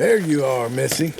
There you are, Missy.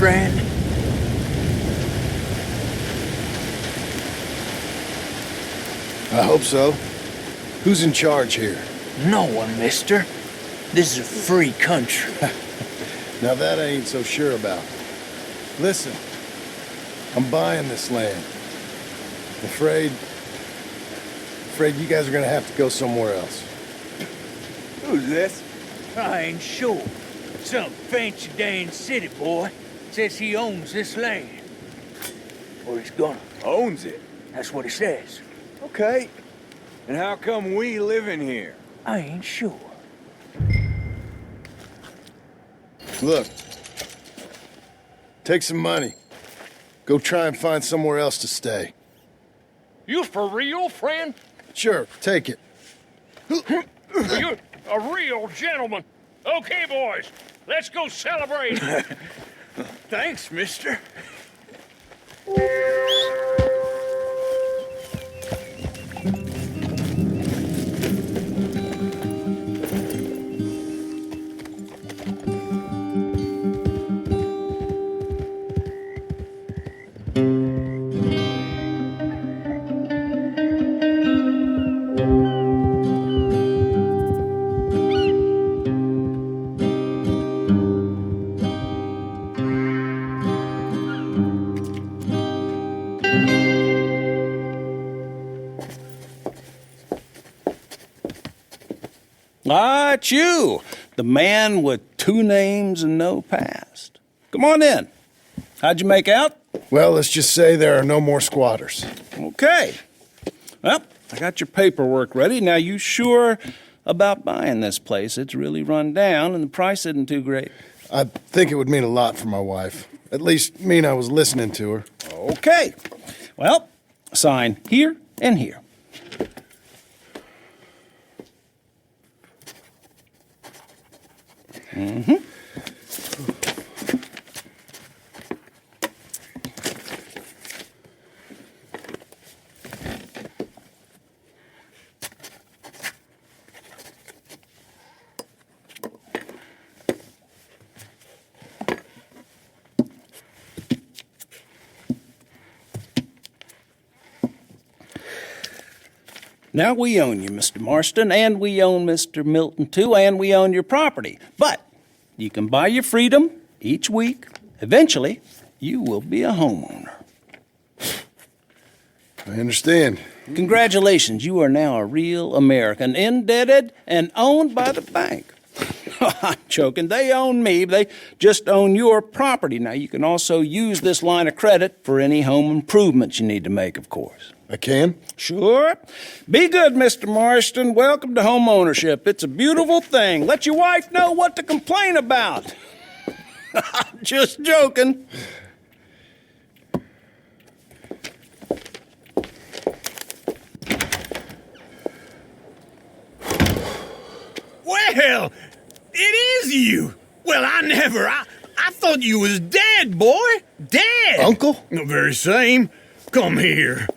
friend? I hope so. Who's in charge here? No one, mister. This is a free country. Now that I ain't so sure about. Listen, I'm buying this land. Afraid you guys are gonna have to go somewhere else. Who's this? I ain't sure. Some fancy Dan city boy says he owns this land. Or he's gonna. Owns it. That's what he says. Okay. And how come we live in here? I ain't sure. Look, take some money. Go try and find somewhere else to stay. You for real, friend? Sure, take it. You're a real gentleman. Okay, boys, let's go celebrate. Thanks, mister. Ah, it's you, the man with 2 names and no past. Come on in. How'd you make out? Well, let's just say there are no more squatters. Okay. Well, I got your paperwork ready. Now, you sure about buying this place? It's really run down, and the price isn't too great. I think it would mean a lot for my wife. At least mean I was listening to her. Okay. Well, sign here and here. Mm-hmm. Now, we own you, Mr. Marston, and we own Mr. Milton, too, and we own your property. But you can buy your freedom each week. Eventually, you will be a homeowner. I understand. Congratulations, you are now a real American, indebted and owned by the bank. I'm joking. They own me. They just own your property. Now, you can also use this line of credit for any home improvements you need to make, of course. I can? Sure. Be good, Mr. Marston. Welcome to home ownership. It's a beautiful thing. Let your wife know what to complain about. Just joking. Well, it is you. Well, I thought you was dead, boy. Dead. Uncle? The very same. Come here.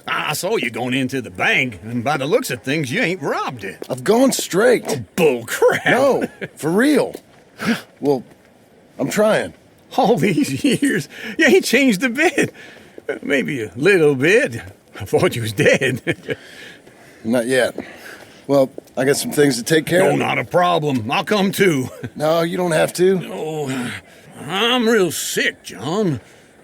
I saw you going into the bank, and by the looks of things, you ain't robbed it. I've gone straight. Bull crap. No, for real. Well, I'm trying. All these years, you ain't changed a bit. Maybe a little bit. I thought you was dead. Not yet. Well, I got some things to take care Oh, of. not a problem. I'll come too. No, you don't have to. Oh, I'm real sick, John.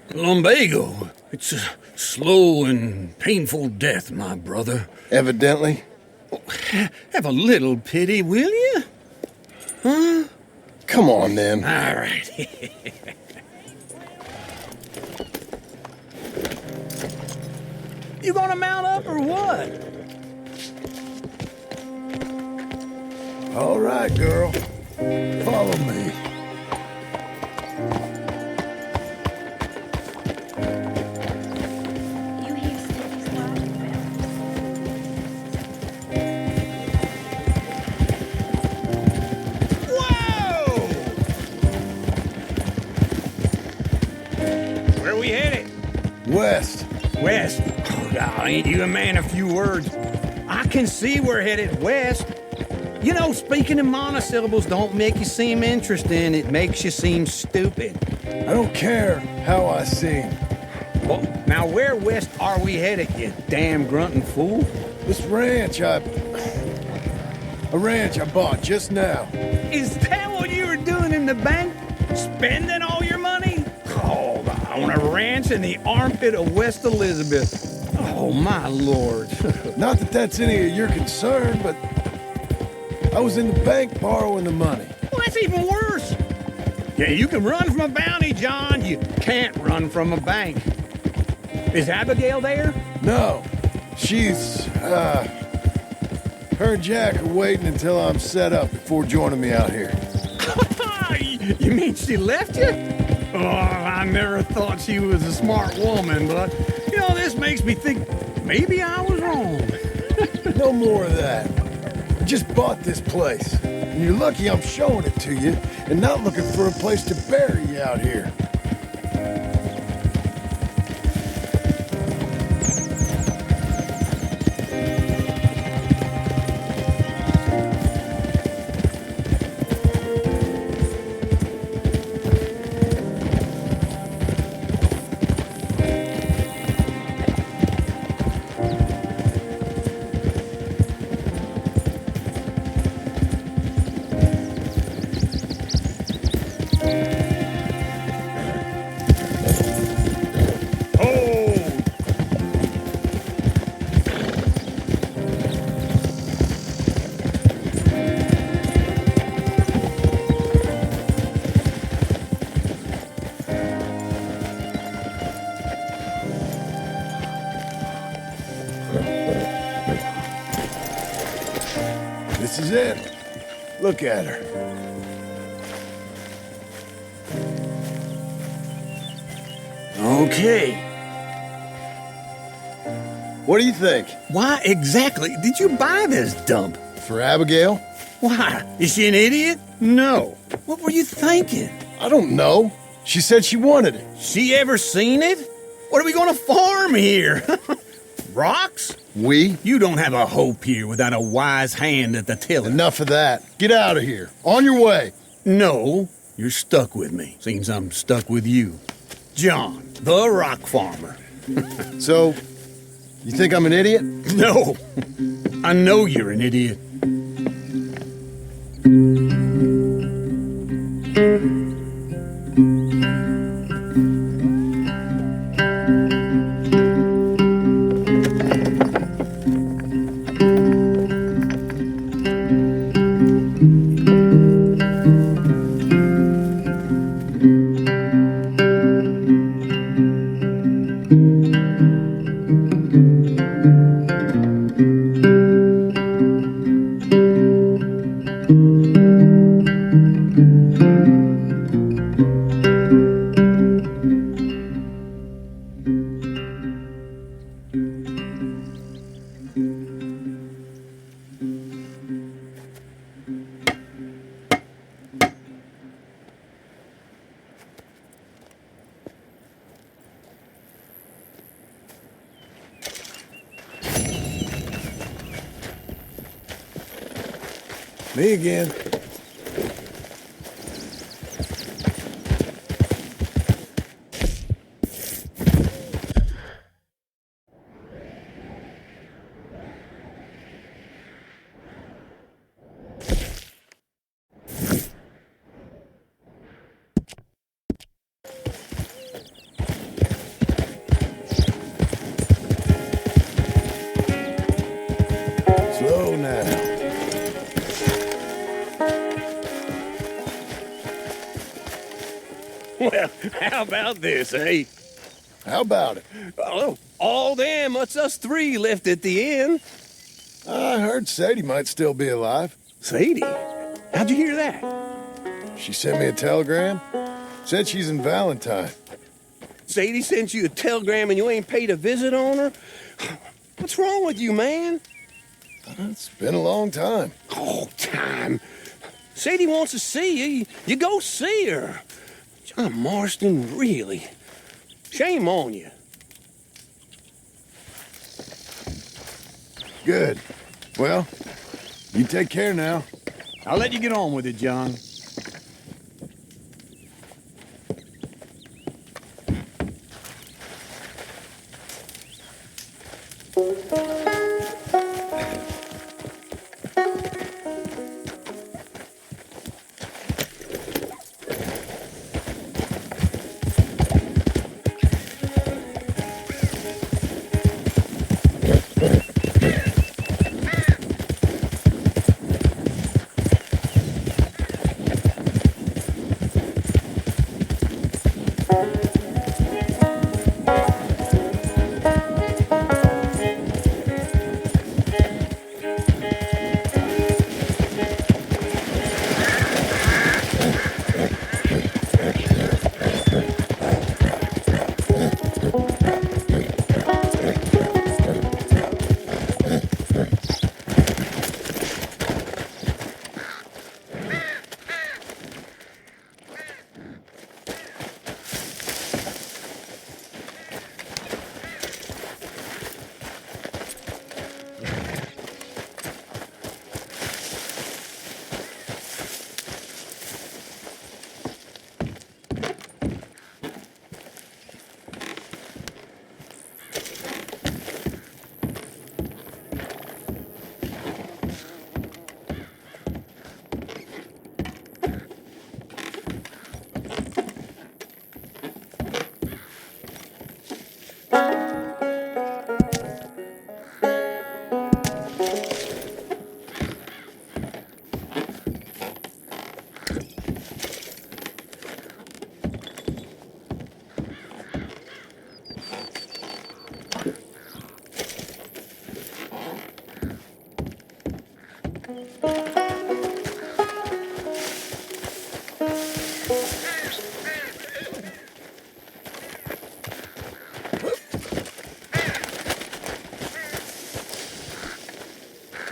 Lumbago. It's a slow and painful death, my brother. Evidently. Have a little pity, will you? Huh? Come on, then. All right. You gonna mount up or what? All right, girl. Follow me. Whoa! Where we headed? West. West. Oh, God, ain't you a man of few words? I can see we're headed west. You know, speaking in monosyllables don't make you seem interesting. It makes you seem stupid. I don't care how I sing. Well, now where west are we headed, you damn grunting fool? This ranch I bought just now. Is that what you were doing in the bank? Spending all your money? Oh, on a ranch in the armpit of West Elizabeth. Oh, my lord. Not that that's any of your concern, but I was in the bank borrowing the money. Well, that's even worse. Yeah, you can run from a bounty, John. You can't run from a bank. Is Abigail there? No, she's, her and Jack are waiting until I'm set up before joining me out here. You mean she left you? Oh, I never thought she was a smart woman, but, you know, this makes me think maybe I was wrong. No more of that. I just bought this place, and you're lucky I'm showing it to you and not looking for a place to bury you out here. This is it. Look at her. Okay. What do you think? Why exactly did you buy this dump? For Abigail? Why? Is she an idiot? No. What were you thinking? I don't know. She said she wanted it. She ever seen it? What are we gonna farm here? Rocks? We? You don't have a hope here without a wise hand at the tiller. Enough of that. Get out of here. On your way. No, you're stuck with me. Seems I'm stuck with you. John, the rock farmer. So, You think I'm an idiot? No, I know you're an idiot. Me again. Slow now. Well, how about this, eh? How about it? Oh, all them, it's us three left at the inn. I heard Sadie might still be alive. Sadie, how'd you hear that? She sent me a telegram. Said she's in Valentine. Sadie sent you a telegram and you ain't paid a visit on her? What's wrong with you, man? It's been a long time. Oh, time. Sadie wants to see you. You go see her. John Marston, really? Shame on you. Good. Well, you take care now. I'll let you get on with it, John.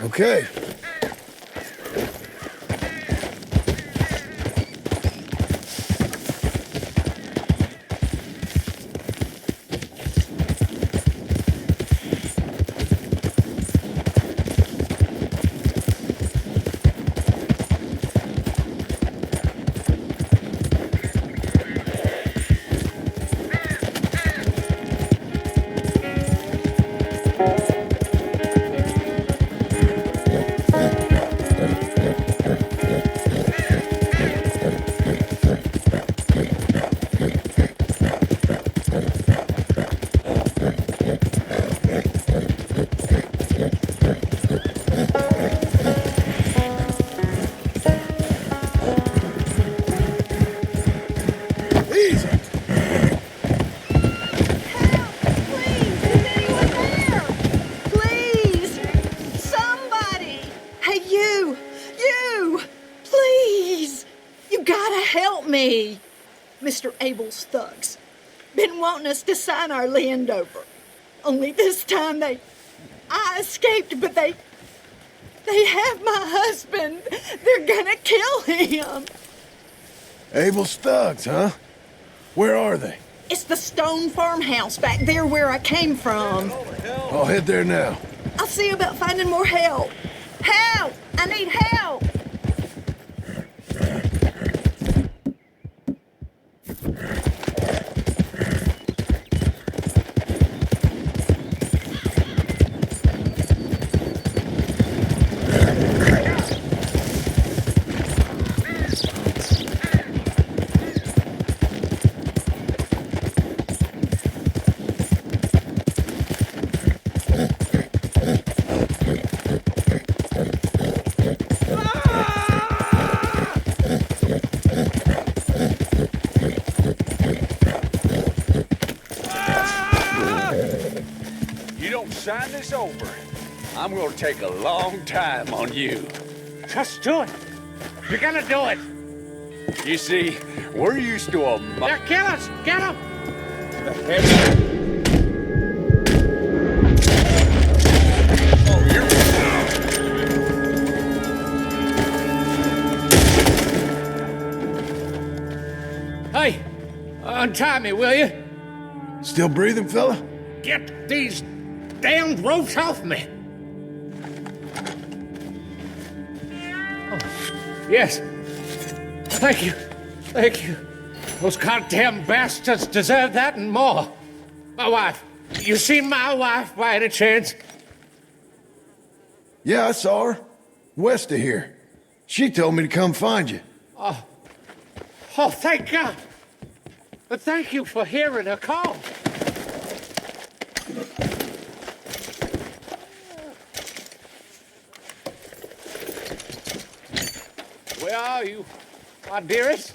Okay. help me. Mr. Abel's thugs. Been wanting us to sign our land over. Only this time I escaped, but they have my husband. They're gonna kill him. Abel's thugs, huh? Where are they? It's the stone farmhouse back there where I came from. I'll head there now. I'll see about finding more help. Help! I need help! Sign this over, I'm gonna take a long time on you. Just do it. You're gonna do it. You see, we're used to a... They're killers. Get them. Hey, untie me, will you? Still breathing, fella? Get these damned ropes off me. Oh, yes. Thank you. Thank you. Those goddamn bastards deserve that and more. My wife. You seen my wife by any chance? Yeah, I saw her. West of here. She told me to come find you. Oh, thank God. But thank you for hearing her call. Where are you, my dearest?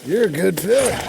You're a good fella.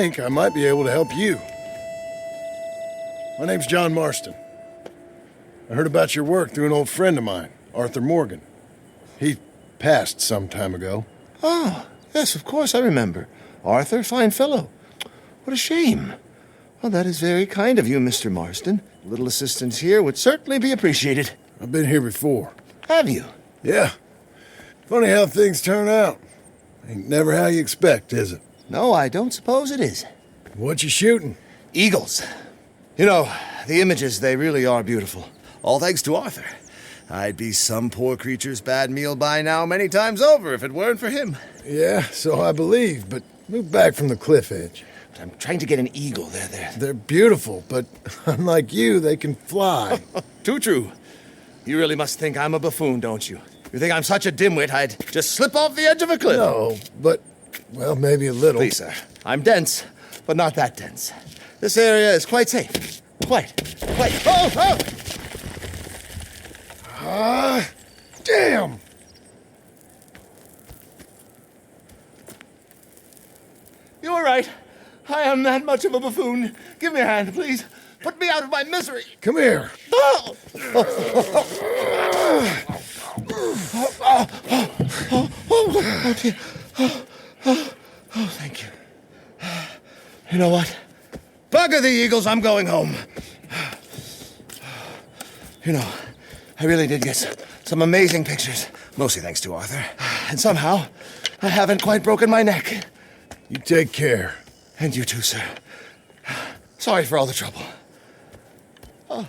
think I might be able to help you. My name's John Marston. I heard about your work through an old friend of mine, Arthur Morgan. He passed some time ago. Oh, yes, of course, I remember. Arthur, fine fellow. What a shame. Well, that is very kind of you, Mr. Marston. A little assistance here would certainly be appreciated. I've been here before. Have you? Yeah. Funny how things turn out. Ain't never how you expect, is it? No, I don't suppose it is. What you shooting? Eagles. You know, the images, they really are beautiful. All thanks to Arthur. I'd be some poor creature's bad meal by now many times over if it weren't for him. Yeah, so I believe, but move back from the cliff edge. But I'm trying to get an eagle. They're beautiful, but unlike you, they can fly. Too true. You really must think I'm a buffoon, don't you? You think I'm such a dimwit I'd just slip off the edge of a cliff? No, but, well, maybe a little. Please, sir. I'm dense, but not that dense. This area is quite safe. Quite. Oh! Damn! You're right. I am that much of a buffoon. Give me a hand, please. Put me out of my misery. Come here. Oh, dear. Oh, thank you. You know what? Bugger the eagles, I'm going home. You know, I really did get some amazing pictures, mostly thanks to Arthur. And somehow, I haven't quite broken my neck. You take care. And you too, sir. Sorry for all the trouble. Oh.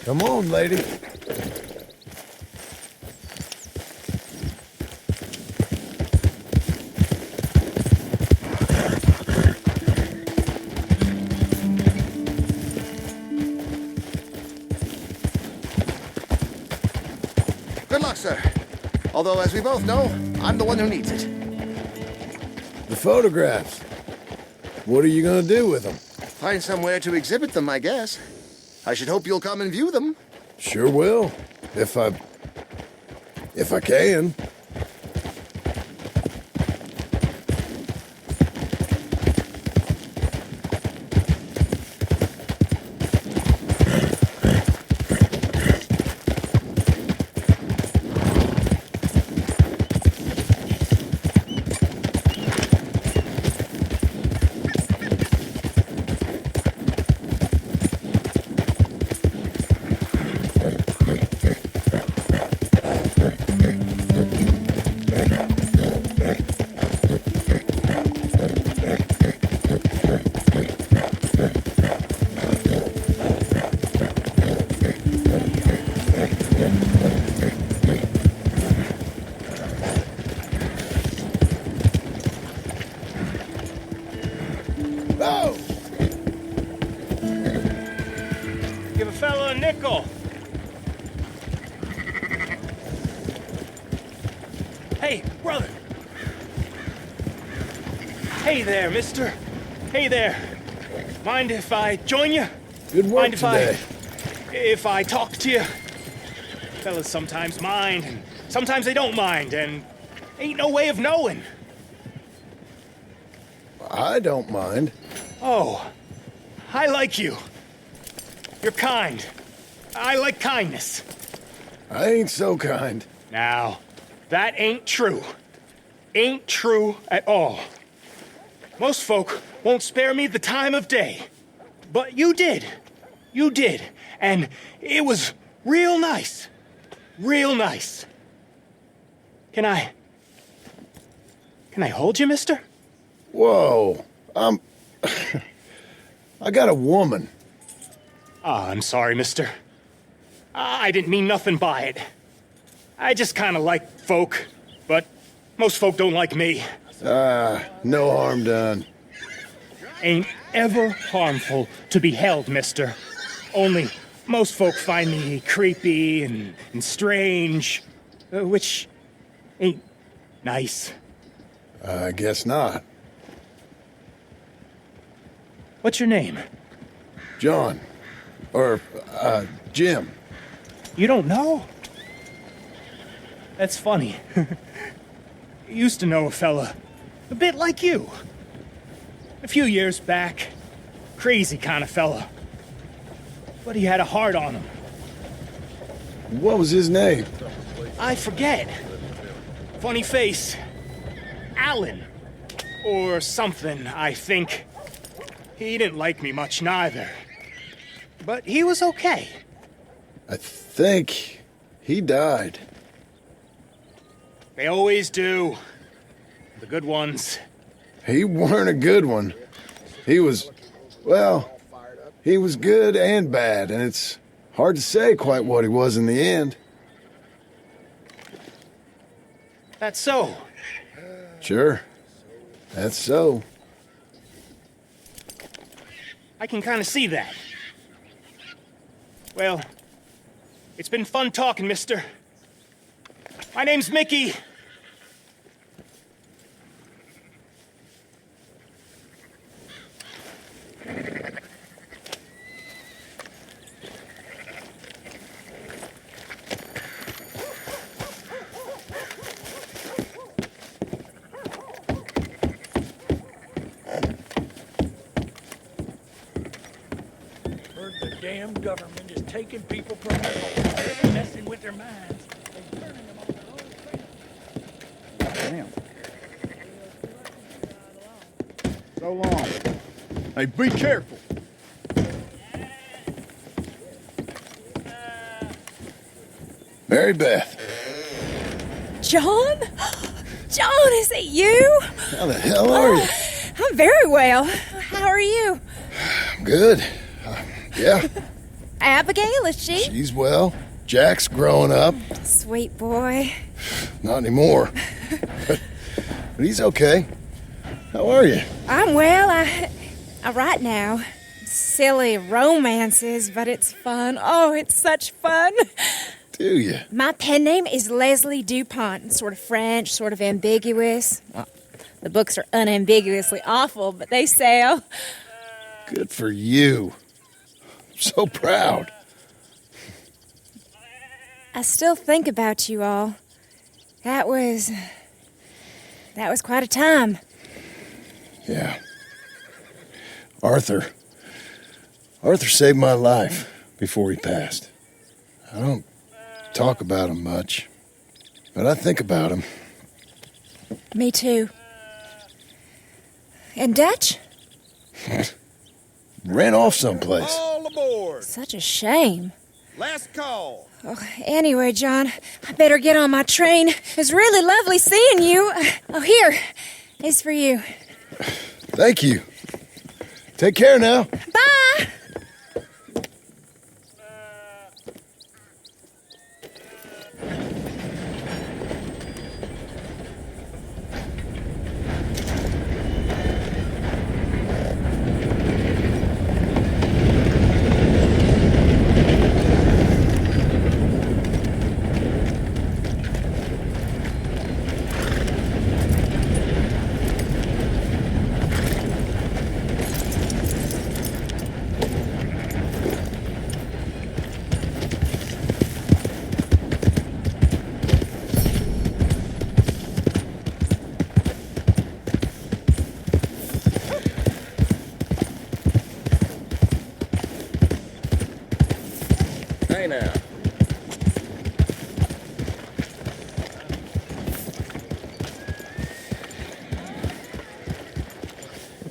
Come on, lady. Good luck, sir. Although, as we both know, I'm the one who needs it. The photographs. What are you gonna do with them? Find somewhere to exhibit them, I guess. I should hope you'll come and view them. Sure will. If I can. Give a fella a nickel. Hey, brother. Hey there, mister. Hey there. Mind if I join you? Good work Mind today. if I talk to you? Fellas sometimes mind, and sometimes they don't mind, and ain't no way of knowing. I don't mind. Oh, I like you. You're kind. I like kindness. I ain't so kind. Now, that ain't true. Ain't true at all. Most folk won't spare me the time of day. But you did. You did. And it was real nice. Real nice. Can I hold you, mister? Whoa. I got a woman. Ah, I'm sorry, mister. I didn't mean nothing by it. I just kind of like folk, but most folk don't like me. No harm done. Ain't ever harmful to be held, mister. Only most folk find me creepy and strange, which ain't nice. I guess not. What's your name? John. Or, Jim. You don't know? That's funny. Used to know a fella a bit like you. A few years back. Crazy kind of fella. But he had a heart on him. What was his name? I forget. Funny face. Alan. Or something, I think. He didn't like me much neither. But he was okay. I think he died. They always do. The good ones. He weren't a good one. He was, well, he was good and bad, and it's hard to say quite what he was in the end. That's so. Sure. That's so. I can kind of see that. Well, it's been fun talking, mister. My name's Mickey. The damn government is taking people from their homes, messing with their minds, and turning them on their own faith. Damn. So long. Hey, be careful. Mary Beth. John? John, is it you? How the hell are you? I'm very well. How are you? Good. Yeah. Abigail, is she? She's well. Jack's growing up. Sweet boy. Not anymore. But he's okay. How are you? I'm well. I write now. Silly romances, but it's fun. Oh, it's such fun. Do you? My pen name is Leslie Dupont. Sort of French, sort of ambiguous. Well, the books are unambiguously awful, but they sell. Good for you. I'm so proud. I still think about you all. That was quite a time. Yeah. Arthur saved my life before he passed. I don't talk about him much, but I think about him. Me too. And Dutch? Ran off someplace. All aboard! Such a shame. Last call. Oh, anyway, John, I better get on my train. It was really lovely seeing you. Oh, here. It's for you. Thank you. Take care now. Bye! Hey now.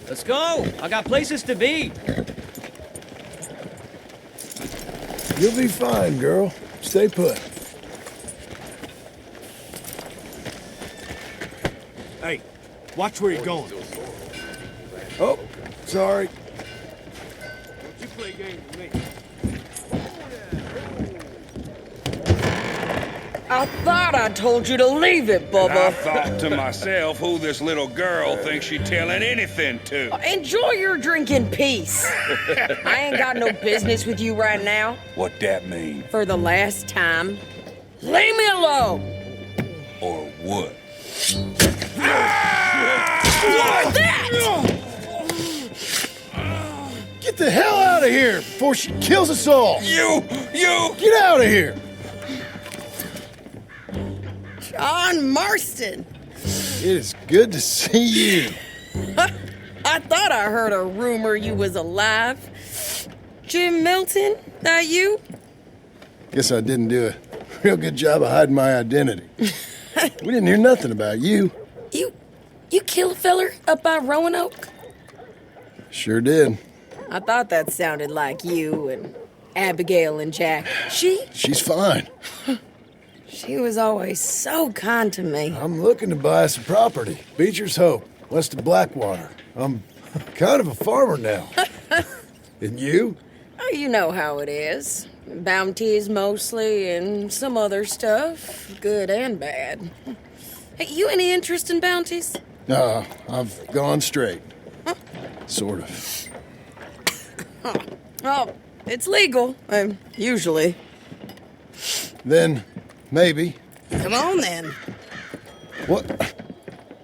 Let's go. I got places to be. You'll be fine, girl. Stay put. Hey, watch where you're going. Oh, sorry. You play games with me. I thought I told you to leave it, Bubba. I thought to myself, who this little girl thinks she telling anything to? Enjoy your drink in peace. I ain't got no business with you right now. What that mean? For the last time, leave me alone. Or what? What's that? Get the hell out of here before she kills us all! You! Get out of here! John Marston. It is good to see you. I thought I heard a rumor you was alive. Jim Milton, that you? Guess I didn't do a real good job of hiding my identity. We didn't hear nothing about you. You kill a feller up by Roanoke? Sure did. I thought that sounded like you and Abigail and Jack. She's fine. She was always so kind to me. I'm looking to buy some property. Beecher's Hope, west of Blackwater. I'm kind of a farmer now. And you? Oh, you know how it is. Bounties mostly and some other stuff, good and bad. Hey, you any interest in bounties? No, I've gone straight. Sort of. Oh, it's legal, usually. Then, maybe. Come on, then. What?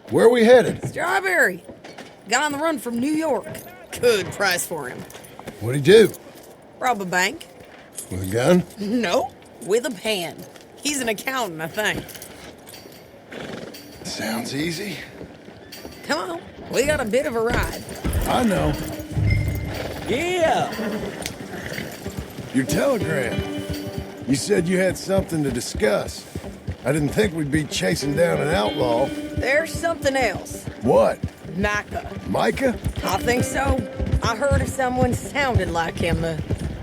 Where are we headed? Strawberry. Got on the run from New York. Good price for him. What'd he do? Rob a bank. With a gun? No, with a pen. He's an accountant, I think. Sounds easy. Come on, we got a bit of a ride. I know. Yeah. Your telegram. You said you had something to discuss. I didn't think we'd be chasing down an outlaw. There's something else. What? Micah. Micah? I think so. I heard of someone sounded like him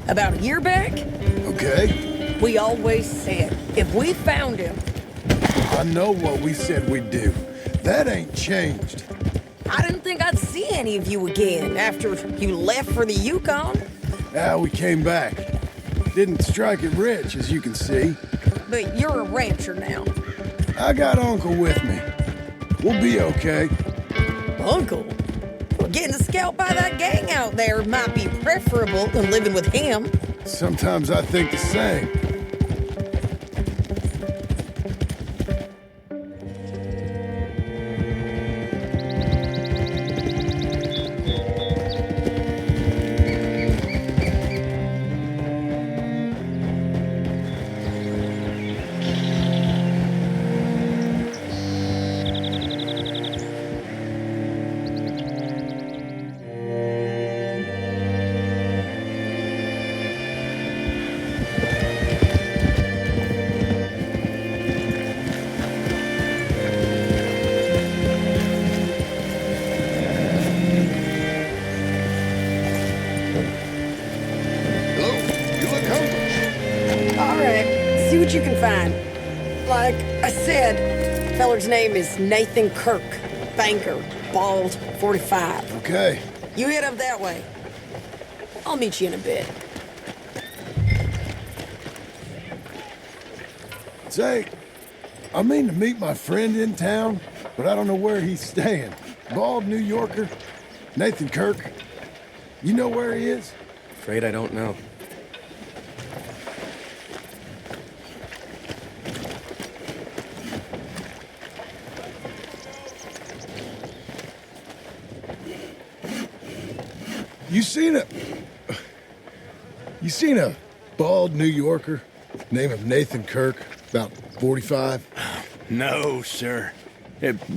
about a year back. Okay. We always said, if we found him... I know what we said we'd do. That ain't changed. I didn't think I'd see any of you again after you left for the Yukon. We came back. Didn't strike it rich, as you can see. But you're a rancher now. I got Uncle with me. We'll be okay. Uncle? Well, getting scalped by that gang out there might be preferable than living with him. Sometimes I think the same. See what you can find. Like I said, feller's name is Nathan Kirk. Banker, bald, 45. Okay. You head up that way. I'll meet you in a bit. Say, I mean to meet my friend in town, but I don't know where he's staying. Bald New Yorker, Nathan Kirk. You know where he is? Afraid I don't know. You seen a bald New Yorker, name of Nathan Kirk, about 45? No, sir.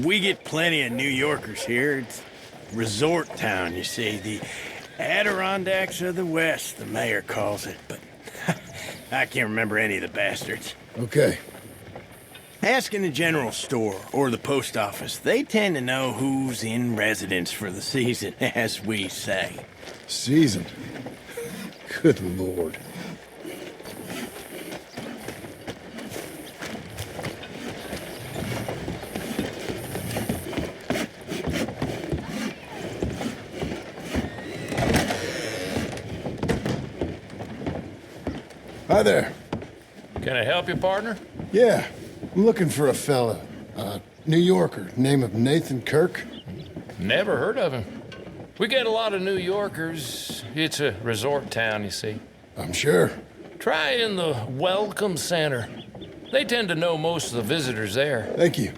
We get plenty of New Yorkers here. It's resort town, you see. The Adirondacks of the West, the mayor calls it. But I can't remember any of the bastards. Okay. Ask in the general store or the post office. They tend to know who's in residence for the season, as we say. Season? Good Lord. Hi there. Can I help you, partner? Yeah, I'm looking for a fella. New Yorker, name of Nathan Kirk. Never heard of him. We get a lot of New Yorkers. It's a resort town, you see. I'm sure. Try in the Welcome Center. They tend to know most of the visitors there. Thank you.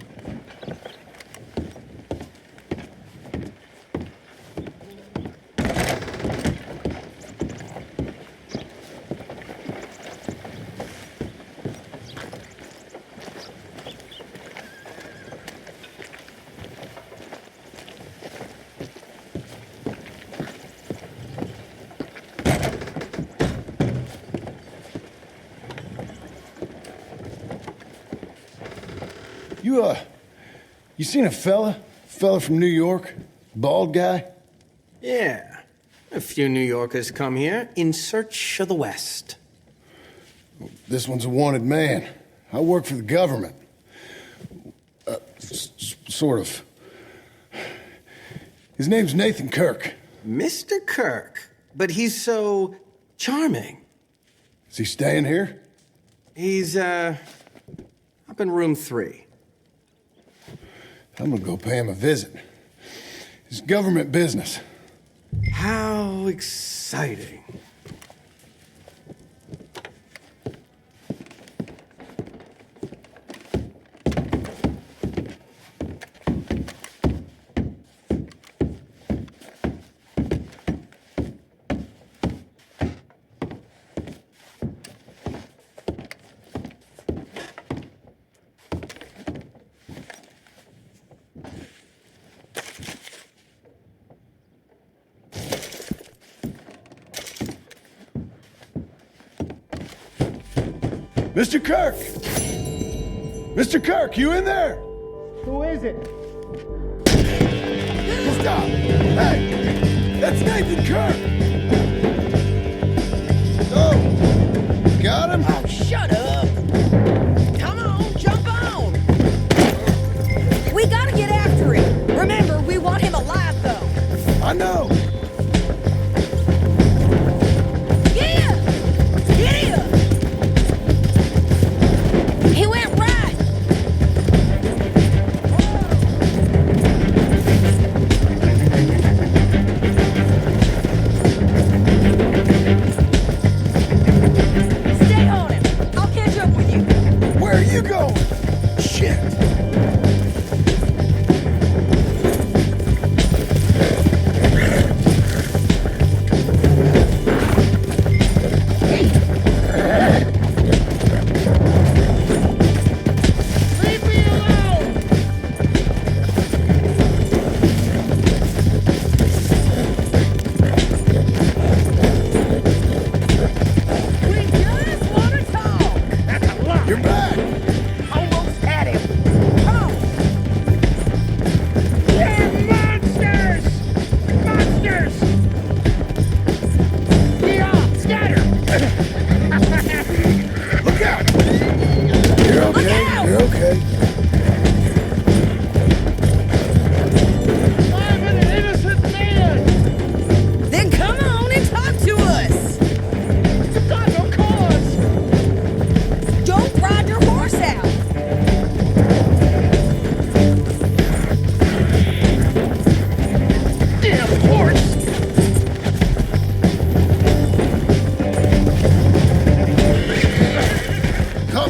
You seen a fella? Fella from New York? Bald guy? Yeah. A few New Yorkers come here in search of the West. This one's a wanted man. I work for the government. Sort of. His name's Nathan Kirk. Mr. Kirk? But he's so charming. Is he staying here? He's, up in room 3. I'm gonna go pay him a visit. It's government business. How exciting. Mr. Kirk! Mr. Kirk, you in there? Who is it? Stop! Hey! That's Nathan Kirk! Oh! Got him? Oh, shut up! Come on, jump on! We gotta get after him. Remember, we want him alive, though. I know! He went right! Stay on him! I'll catch up with you! Where are you going? Shit!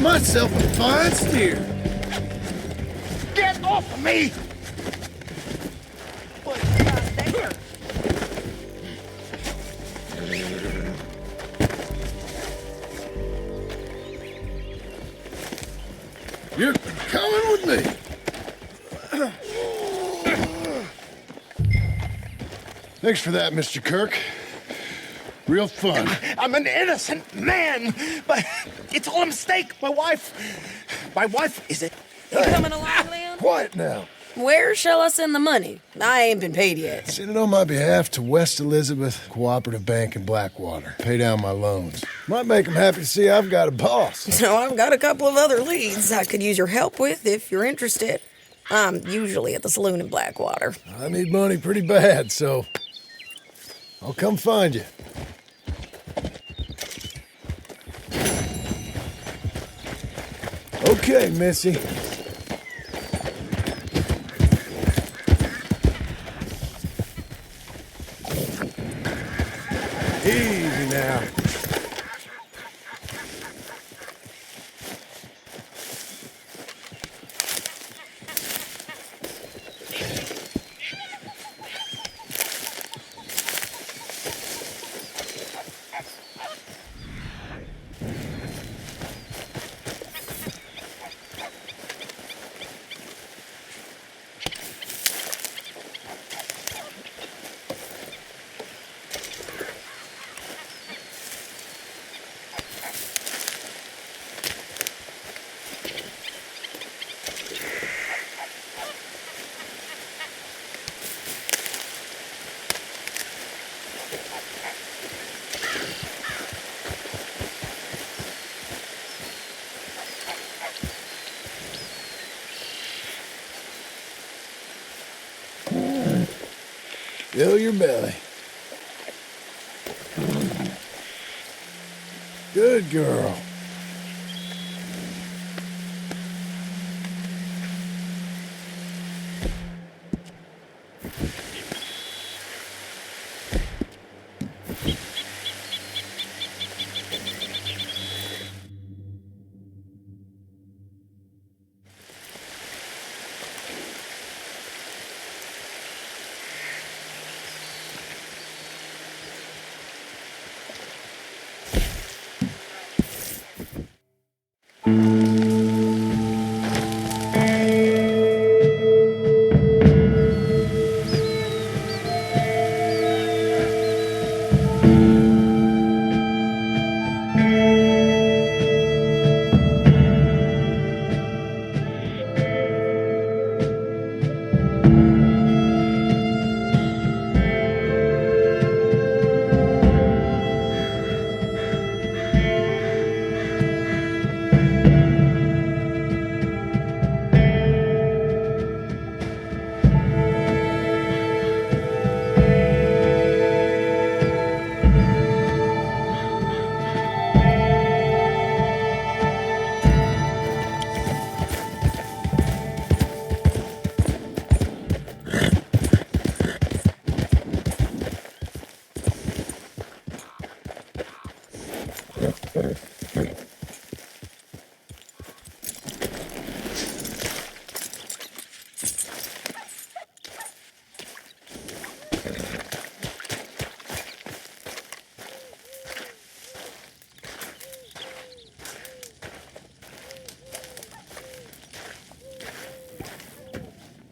Myself a fine steer. Get off of me! You're coming with me. Thanks for that, Mr. Kirk. Real fun. I'm an innocent man, but it's all a mistake. My wife is it? You coming along, Leon? Quiet now. Where shall I send the money? I ain't been paid yet. Send it on my behalf to West Elizabeth Cooperative Bank in Blackwater. Pay down my loans. Might make them happy to see I've got a boss. So I've got a couple of other leads I could use your help with if you're interested. I'm usually at the saloon in Blackwater. I need money pretty bad, so I'll come find you. Okay, Missy. Easy now. Fill your belly. Good girl.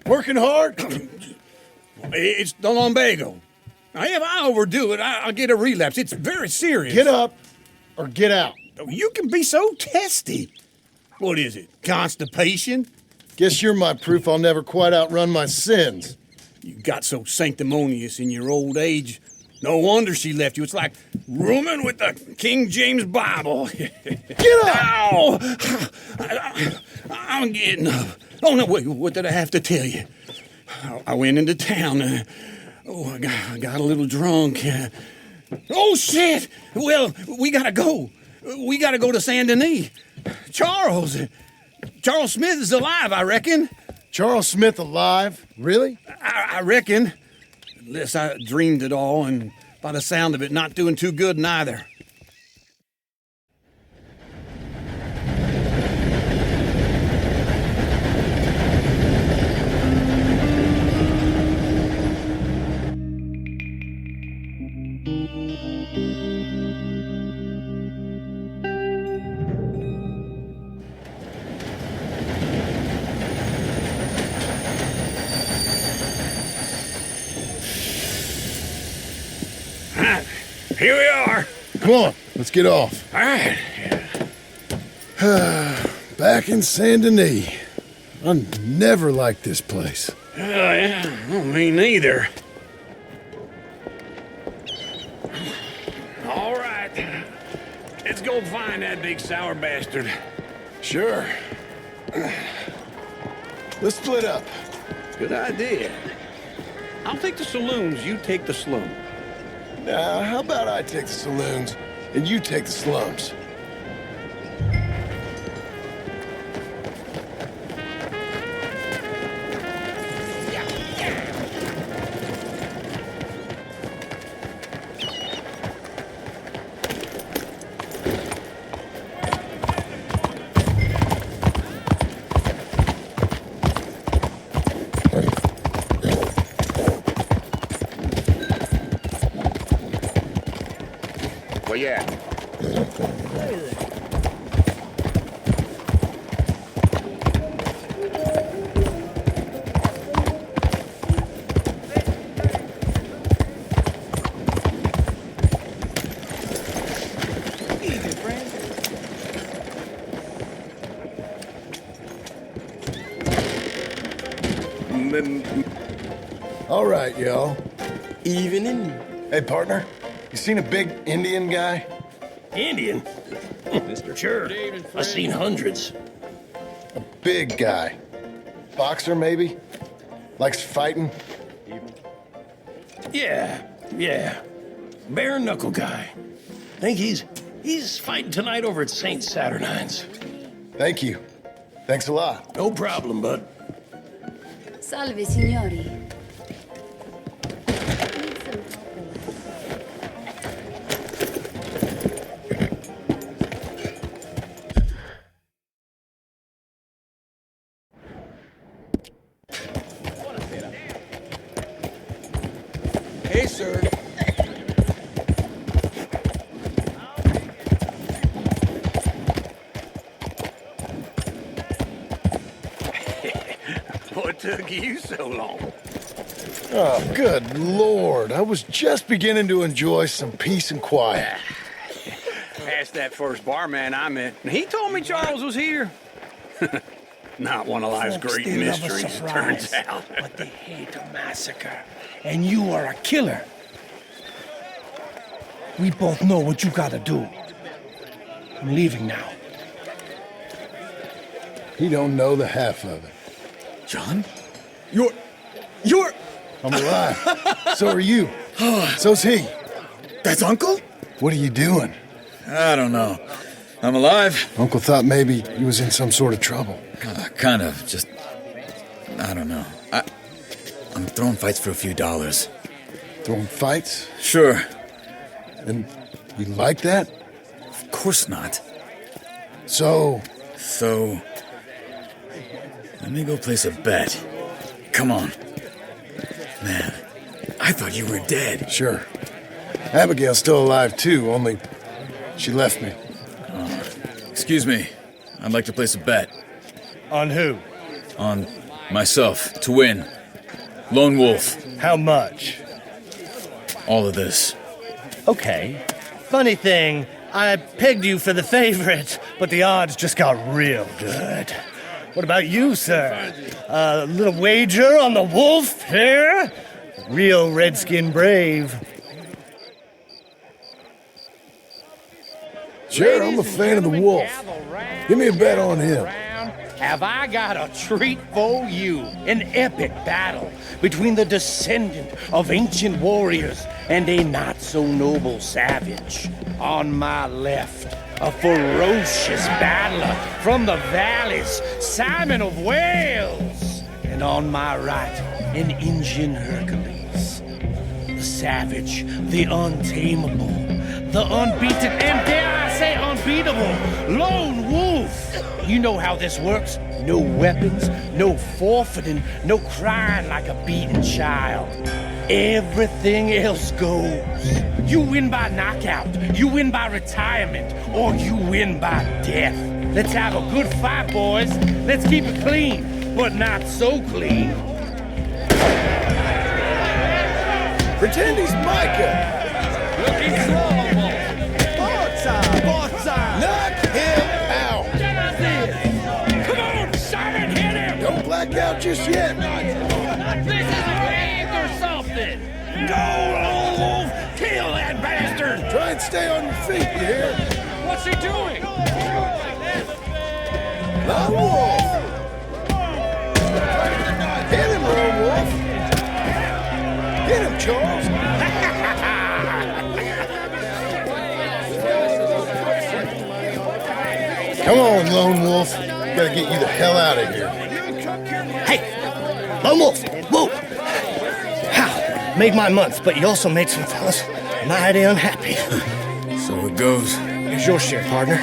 Working hard? It's the lumbago. Now, if I overdo it, I'll get a relapse. It's very serious. Get up or get out. You can be so testy. What is it, constipation? Guess you're my proof I'll never quite outrun my sins. You got so sanctimonious in your old age. No wonder she left you. It's like rooming with the King James Bible. Get up! Ow! I'm getting up. Oh, no, wait, what did I have to tell you? I went into town. I got a little drunk. Oh, shit! Well, we gotta go. We gotta go to Saint Denis. Charles Smith is alive, I reckon. Charles Smith alive? Really? I reckon. Unless I dreamed it all, and by the sound of it, not doing too good neither. Here we are. Come on, let's get off. All right. Back in Saint Denis. I never liked this place. Yeah, well, me neither. All right. Let's go find that big sour bastard. Sure. Let's split up. Good idea. I'll take the saloons, you take the slum. Now, how about I take the saloons and you take the slums? yet. All right, y'all. Evening. Hey, partner. You seen a big Indian guy? Indian? Mr. Sure. I've seen hundreds. A big guy. Boxer, maybe? Likes fighting? Yeah. Bare knuckle guy. Think he's fighting tonight over at St. Saturnine's. Thank you. Thanks a lot. No problem, bud. Salve, signori. Hey, sir. What took you so long? Oh, good Lord. I was just beginning to enjoy some peace and quiet. Asked that first barman I met, and he told me Charles was here. Not one of life's Folks great still love a mysteries, it surprise, turns out. but they hate a massacre. And you are a killer. We both know what you gotta do. I'm leaving now. He don't know the half of it. John? You're... I'm alive. So are you. So's he. That's Uncle? What are you doing? I don't know. I'm alive. Uncle thought maybe he was in some sort of trouble. Kind of. Just... I don't know. I'm throwing fights for a few dollars. Throwing fights? Sure. And you like that? Of course not. So... Let me go place a bet. Come on. Man, I thought you were dead. Sure. Abigail's still alive, too, only she left me. Excuse me. I'd like to place a bet. On who? On myself, to win. Lone Wolf. How much? All of this. Okay. Funny thing, I pegged you for the favorite, but the odds just got real good. What about you, sir? A little wager on the wolf here? Real redskin brave. Sure, I'm a fan of the wolf. Give me a bet on him. Have I got a treat for you? An epic battle between the descendant of ancient warriors and a not-so-noble savage. On my left, a ferocious battler from the valleys, Simon of Wales. And on my right, an Indian Hercules. The savage, the untamable, the unbeaten, and dare I say unbeatable, Lone Wolf. You know how this works. No weapons, no forfeiting, no crying like a beaten child. Everything else goes. You win by knockout, you win by retirement, or you win by death. Let's have a good fight, boys. Let's keep it clean, but not so clean. Pretend he's Micah. Looking slow. Knock him out. Come on, Simon, hit him. Don't black out just yet. This is rigged or something. Go, Lone Wolf. Kill that bastard. Try and stay on your feet, you hear? What's he doing? Lone Wolf. Hit him, Lone Wolf. Hit him, Charles. Come on, Lone Wolf. Gotta get you the hell out of here. Hey, Lone Wolf, whoa. How? Made my month, but you also made some fellas mighty unhappy. So it goes. Here's your share, partner.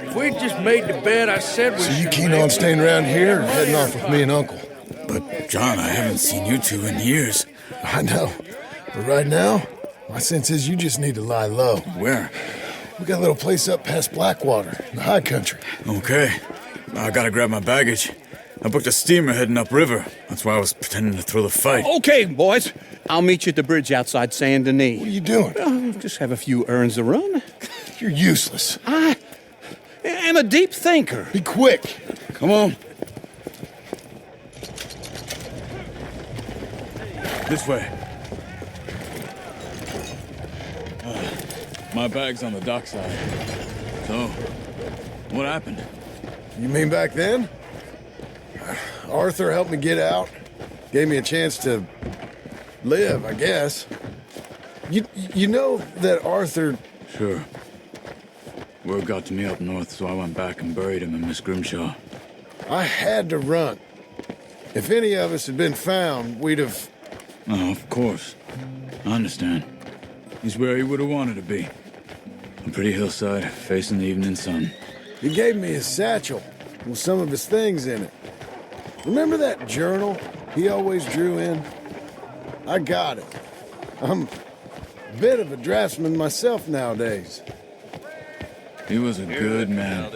If we just made the bet I said we So should you keen on staying around here or heading off with me and Uncle? But, John, I haven't seen you two in years. I know. But right now, My sense is you just need to lie low. Where? We got a little place up past Blackwater, in the high country. Okay. I gotta grab my baggage. I booked a steamer heading upriver. That's why I was pretending to throw the fight. Okay, boys. I'll meet you at the bridge outside Saint Denis. What are you doing? Just have a few errands to run. You're useless. I am a deep thinker. Be quick. Come on. This way. My bag's on the dockside. So, what happened? You mean back then? Arthur helped me get out. Gave me a chance to live, I guess. You know that Arthur... Sure. Word got to me up north, so I went back and buried him in Miss Grimshaw. I had to run. If any of us had been found, we'd have... Oh, of course. I understand. He's where he would have wanted to be. A pretty hillside, facing the evening sun. He gave me his satchel with some of his things in it. Remember that journal he always drew in? I got it. I'm a bit of a draftsman myself nowadays. He was a good man.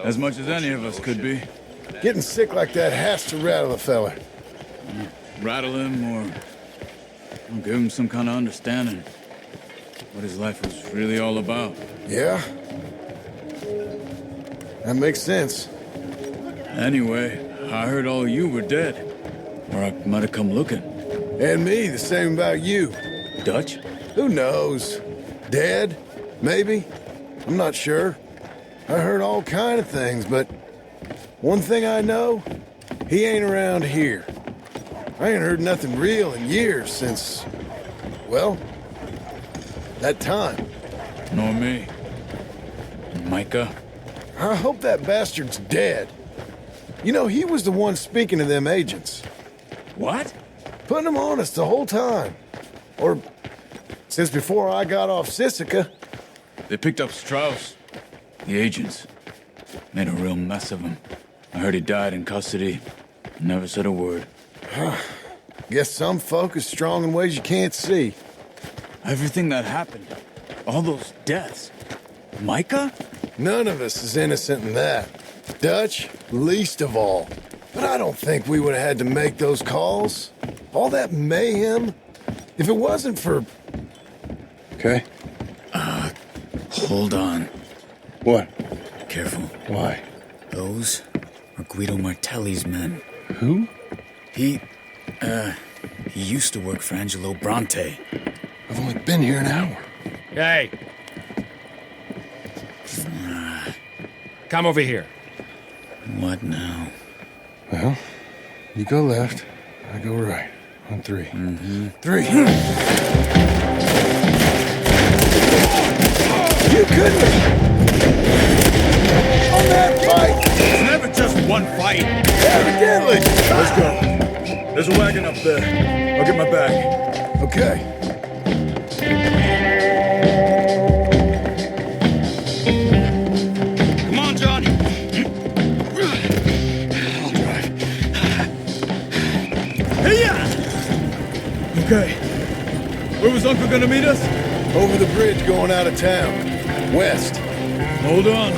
As much as any of us could be. Getting sick like that has to rattle a fella. Rattle him or give him some kind of understanding. What his life was really all about. Yeah? That makes sense. Anyway, I heard all you were dead. Or I might have come looking. And me, the same about you. Dutch? Who knows? Dead? Maybe? I'm not sure. I heard all kind of things, but one thing I know, he ain't around here. I ain't heard nothing real in years since, well, that time. Nor me. Micah? I hope that bastard's dead. You know, he was the one speaking to them agents. What? Putting them on us the whole time. Or since before I got off Sisika. They picked up Strauss. The agents. Made a real mess of him. I heard he died in custody. Never said a word. Guess some folk is strong in ways you can't see. Everything that happened. All those deaths. Micah? None of us is innocent in that. Dutch, least of all. But I don't think we would have had to make those calls. All that mayhem. If it wasn't for... Okay. Hold on. What? Careful. Why? Those are Guido Martelli's men. Who? He used to work for Angelo Bronte. I've only been here an hour. Hey. Come over here. What now? Well, you go left, I go right. On three. Mm-hmm. 3. You couldn't! On that fight! It's never just one fight! Evidently! Let's go. There's a wagon up there. I'll get my bag. Okay. Come on, John. I'll drive. Okay. Where was Uncle gonna meet us? Over the bridge going out of town. West. Hold on.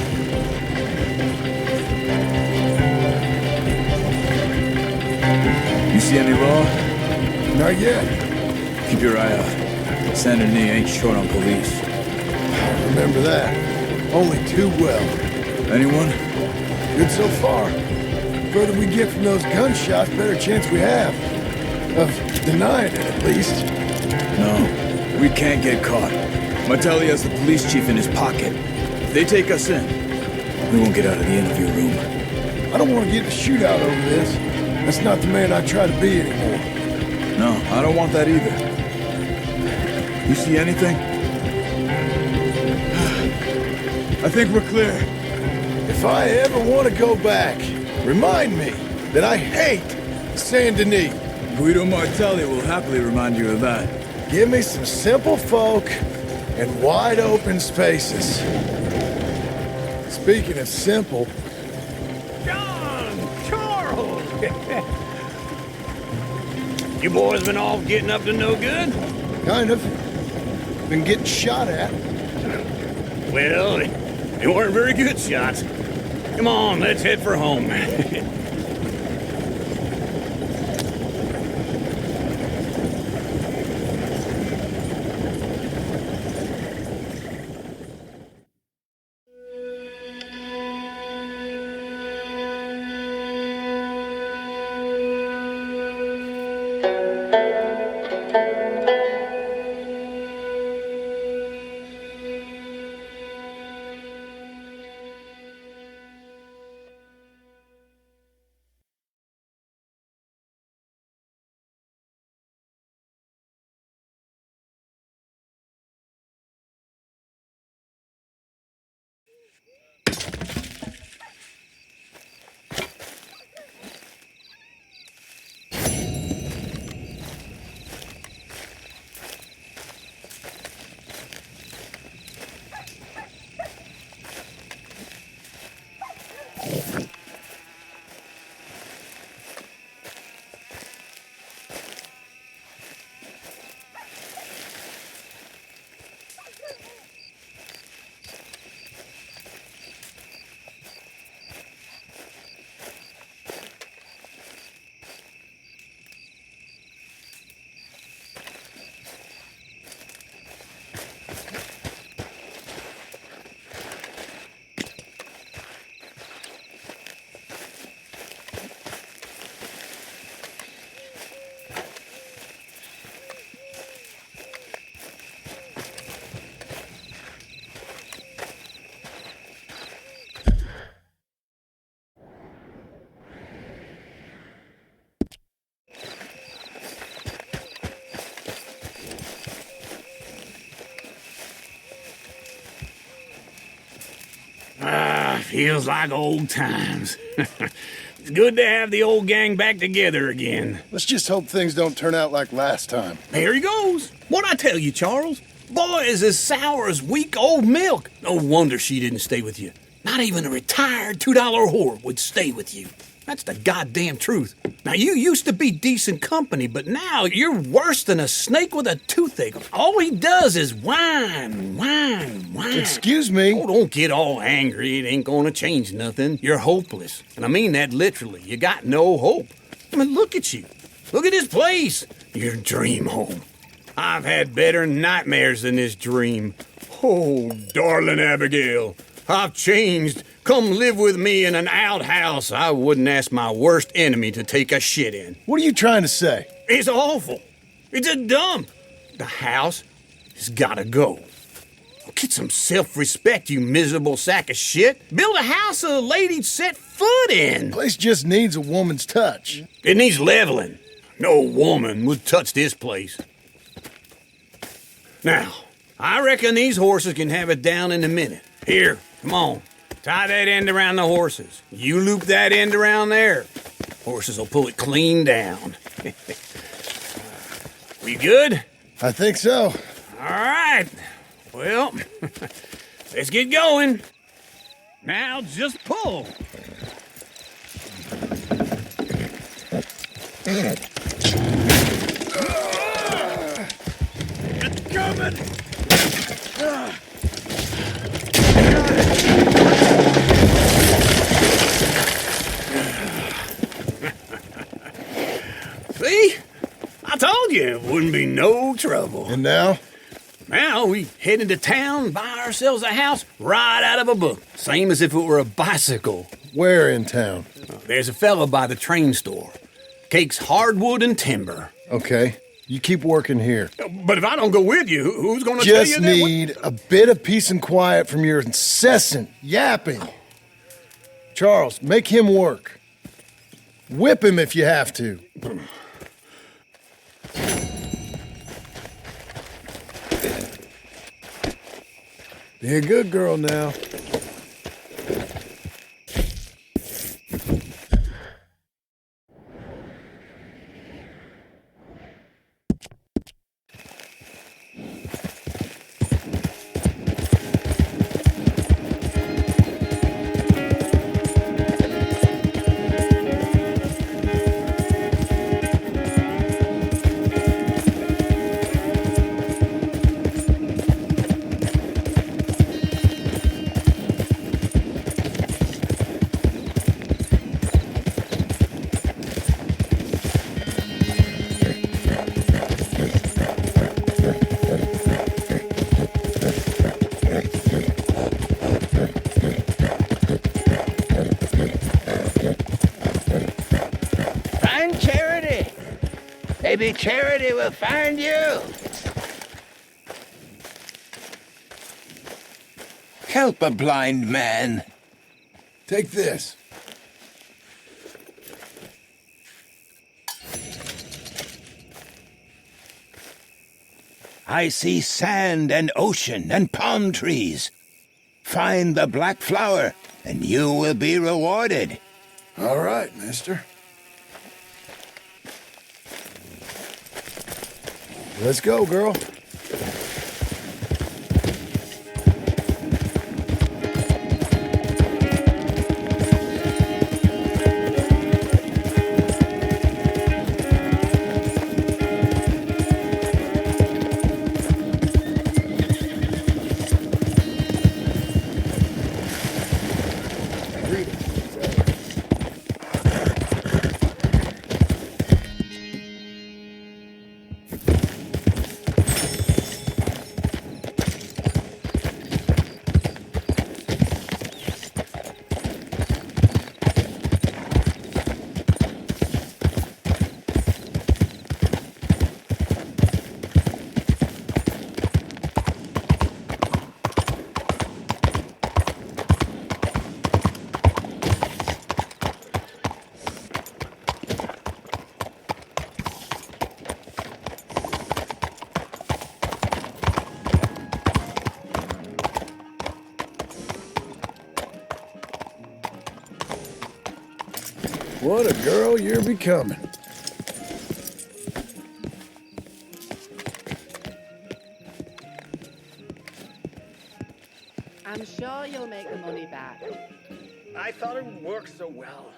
You see any law? Not yet. Keep your eye out. Saint Denis ain't short on police. I remember that. Only too well. Anyone? Good so far. Further we get from those gunshots, better chance we have. Of denying it, at least. No, we can't get caught. Martelli has the police chief in his pocket. If they take us in, we won't get out of the interview room. I don't want to get in a shootout over this. That's not the man I try to be anymore. No, I don't want that either. You see anything? I think we're clear. If I ever want to go back, remind me that I hate Saint Denis. Guido Martelli will happily remind you of that. Give me some simple folk and wide open spaces. Speaking of simple... John! Charles! You boys been all getting up to no good? Kind of. been getting shot at. Well, they weren't very good shots. Come on, let's head for home. Feels like old times. It's good to have the old gang back together again. Let's just hope things don't turn out like last time. There he goes. What'd I tell you, Charles? Boy is as sour as weak old milk. No wonder she didn't stay with you. Not even a retired $2 whore would stay with you. That's the goddamn truth. Now, you used to be decent company, but now you're worse than a snake with a toothache. All he does is whine. Excuse me? Oh, don't get all angry. It ain't gonna change nothing. You're hopeless. And I mean that literally. You got no hope. I mean, look at you. Look at this place. Your dream home. I've had better nightmares than this dream. Oh, darling Abigail, I've changed. Come live with me in an outhouse I wouldn't ask my worst enemy to take a shit in. What are you trying to say? It's awful. It's a dump. The house has gotta go. Get some self-respect, you miserable sack of shit. Build a house a lady'd set foot in. The place just needs a woman's touch. It needs leveling. No woman would touch this place. Now, I reckon these horses can have it down in a minute. Here, come on. Tie that end around the horses. You loop that end around there. Horses will pull it clean down. We good? I think so. All right. Well, let's get going. Now just pull. It's coming. See? I told you it wouldn't be no trouble. And now? Now we head into town, buy ourselves a house right out of a book. Same as if it were a bicycle. Where in town? There's a fella by the train store. Cakes hardwood and timber. Okay. You keep working here. But if I don't go with you, who's going to tell you Just that? need a bit of peace and quiet from your incessant yapping. Charles, make him work. Whip him if you have to. Be a good girl now. Maybe charity will find you. Help a blind man. Take this. I see sand and ocean and palm trees. Find the black flower, and you will be rewarded. All right, mister. Let's go, girl. What a girl you're becoming. I'm sure you'll make the money back. I thought it would work so well.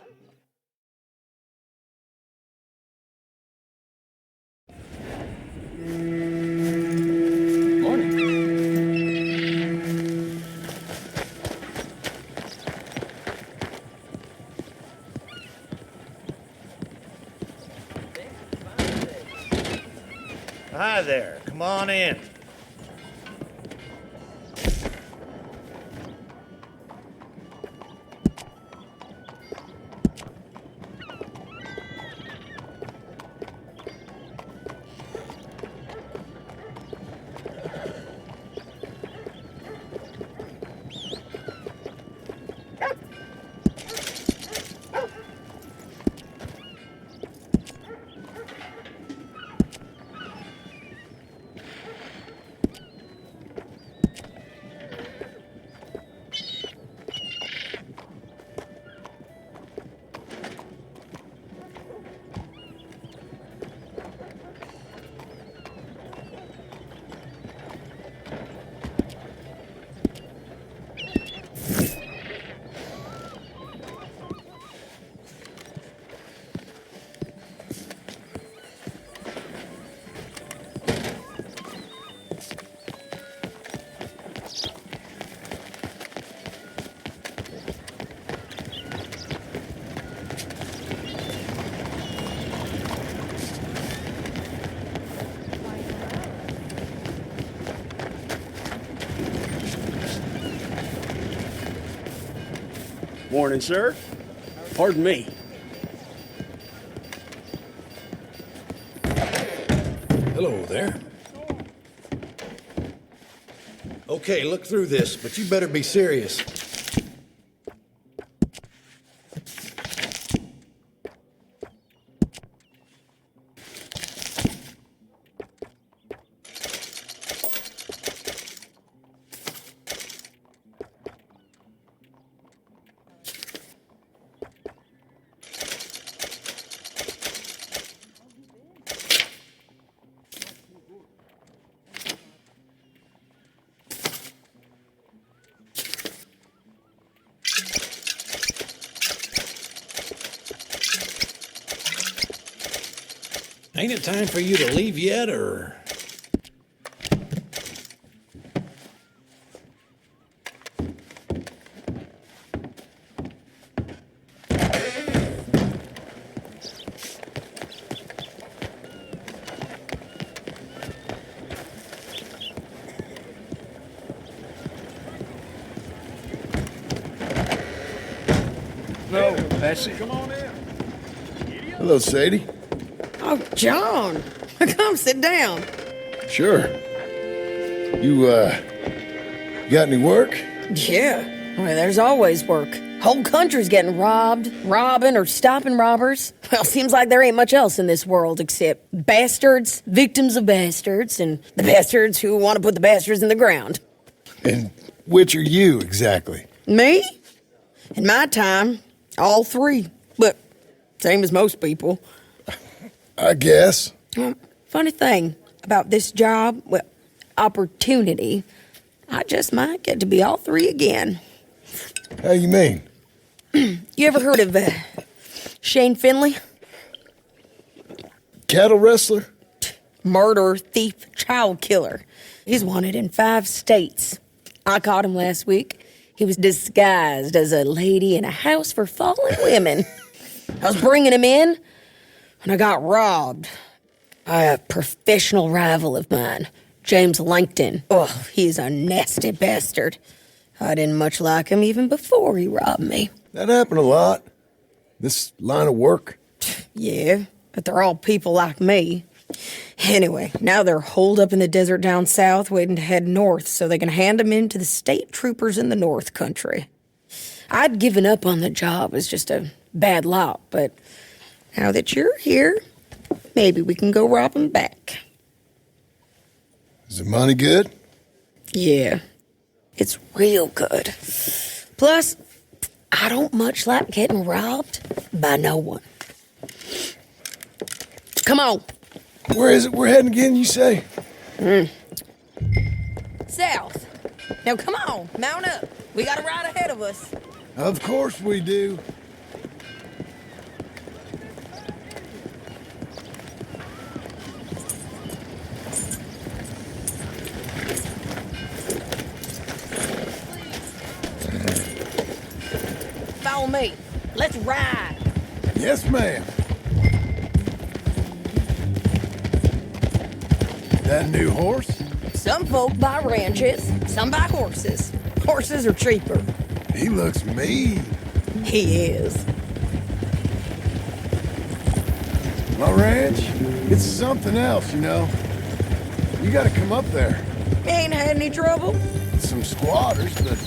Hi there. Come on in. Morning, sir. Pardon me. Hello there. Okay, look through this, but you better be serious. Ain't it time for you to leave yet, or...? No, Bessie. Come on in. Hello, Sadie. Oh, John, come sit down. Sure. You got any work? Yeah, well, there's always work. Whole country's getting robbed, robbing, or stopping robbers. Well, seems like there ain't much else in this world except bastards, victims of bastards, and the bastards who want to put the bastards in the ground. And which are you, exactly? Me? In my time, all three. But same as most people. I guess. Funny thing about this job, well, opportunity, I just might get to be all three again. How you mean? You ever heard of Shane Finley? Cattle wrestler? Murderer, thief, child killer. He's wanted in 5 states. I caught him last week. He was disguised as a lady in a house for fallen women. I was bringing him in, and I got robbed by a professional rival of mine, James Langton. Oh, he's a nasty bastard. I didn't much like him even before he robbed me. That happened a lot. This line of work. Yeah, but they're all people like me. Anyway, now they're holed up in the desert down south waiting to head north so they can hand them in to the state troopers in the north country. I'd given up on the job as just a bad lot, but now that you're here, maybe we can go rob them back. Is the money good? Yeah, it's real good. Plus, I don't much like getting robbed by no one. Come on. Where is it we're heading again, you say? South. Now come on, mount up. We got a ride ahead of us. Of course we do. Follow me. Let's ride. Yes, ma'am. That new horse? Some folk buy ranches, some buy horses. Horses are cheaper. He looks mean. He is. My ranch, it's something else, you know. You gotta come up there. Ain't had any trouble? Some squatters, but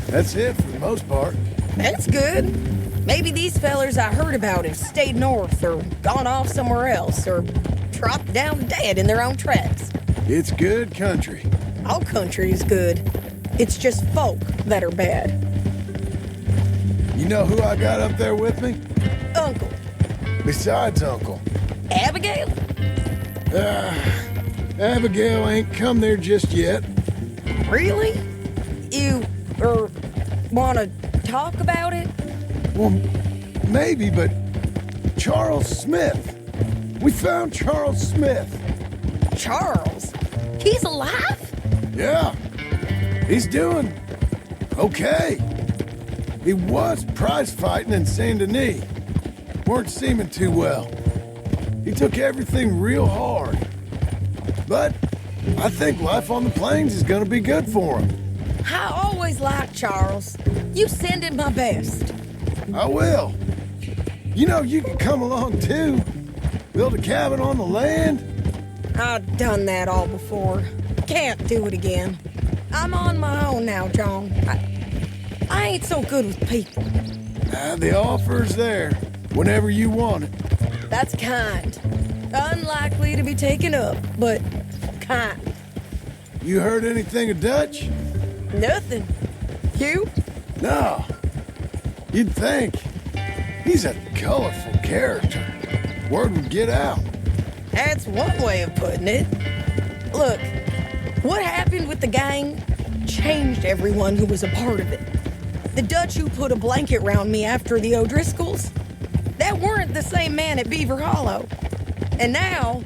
that's it for the most part. That's good. Maybe these fellers I heard about have stayed north or gone off somewhere else or dropped down dead in their own tracks. It's good country. All country is good. It's just folk that are bad. You know who I got up there with me? Uncle. Besides Uncle. Abigail? Abigail ain't come there just yet. Really? You, wanna talk about it? Well, maybe, but Charles Smith. We found Charles Smith. Charles? He's alive? Yeah. He's doing okay. He was prize fighting in Saint Denis. Weren't seeming too well. He took everything real hard. But I think life on the plains is gonna be good for him. I always liked Charles. You send him my best. I will. You know, you can come along too. Build a cabin on the land. I've done that all before. Can't do it again. I'm on my own now, John. I ain't so good with people. The offer's there whenever you want it. That's kind. Unlikely to be taken up, but kind. You heard anything of Dutch? Nothing. You? No. You'd think. He's a colorful character. Word would get out. That's one way of putting it. Look, what happened with the gang changed everyone who was a part of it. The Dutch who put a blanket round me after the O'Driscolls, that weren't the same man at Beaver Hollow. And now,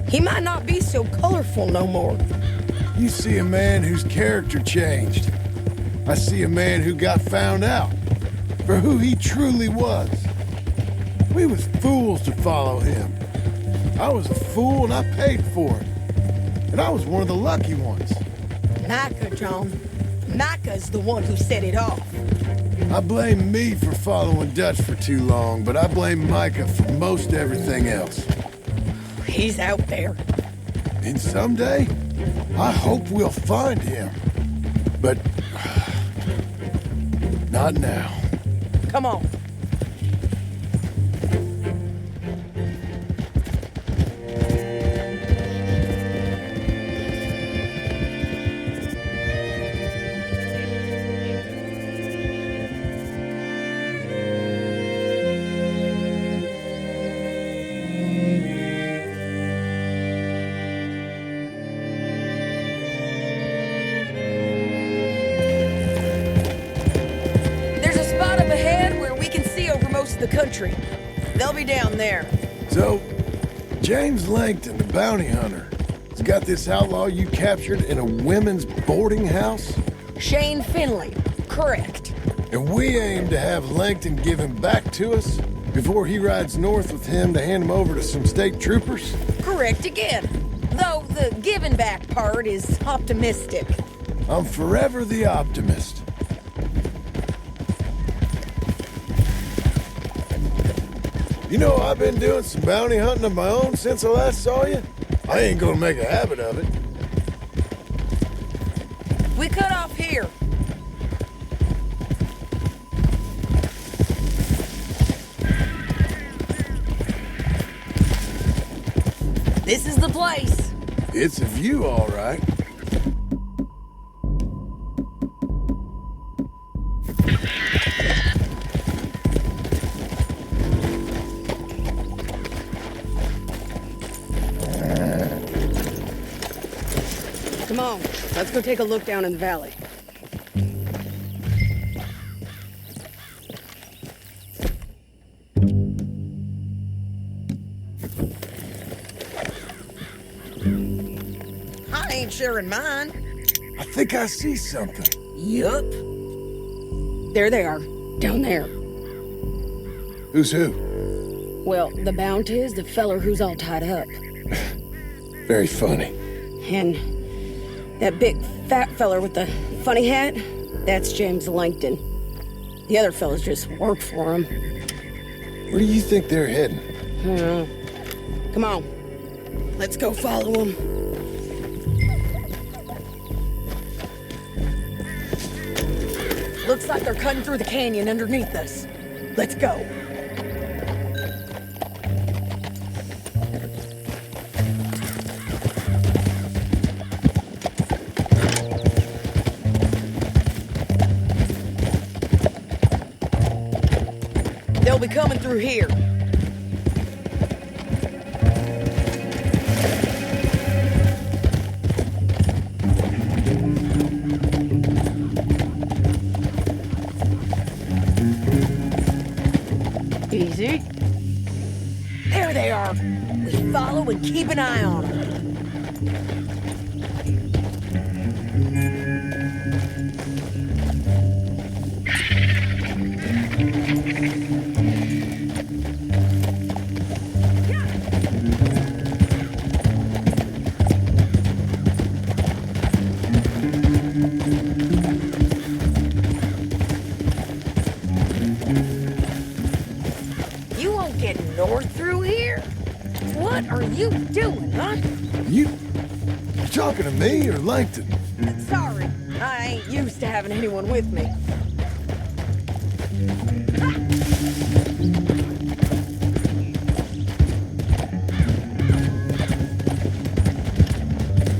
he might not be so colorful no more. You see a man whose character changed. I see a man who got found out for who he truly was. We was fools to follow him. I was a fool and I paid for it. And I was one of the lucky ones. Micah, John. Micah's the one who set it off. I blame me for following Dutch for too long, but I blame Micah for most everything else. He's out there. And someday, I hope we'll find him. But not now. Come on. The country. They'll be down there. So, James Langton, the bounty hunter, has got this outlaw you captured in a women's boarding house? Shane Finley. Correct. And we aim to have Langton give him back to us before he rides north with him to hand him over to some state troopers? Correct again. Though the giving back part is optimistic. I'm forever the optimist. You know, I've been doing some bounty hunting of my own since I last saw you. I ain't gonna make a habit of it. We cut off here. This is the place. It's a view, all right. Come on, let's go take a look down in the valley. I ain't sharing mine. I think I see something. Yup. There they are, down there. Who's who? Well, the bounty is the feller who's all tied up. Very funny. And that big fat feller with the funny hat, that's James Langton. The other fellas just work for him. Where do you think they're heading? I don't know. Come on, let's go follow them. Looks like they're cutting through the canyon underneath us. Let's go. They'll be coming through here. Easy. There they are. We follow and keep an eye on them. North through here? What are you doing, huh? You talking to me or Langton? Sorry, I ain't used to having anyone with me.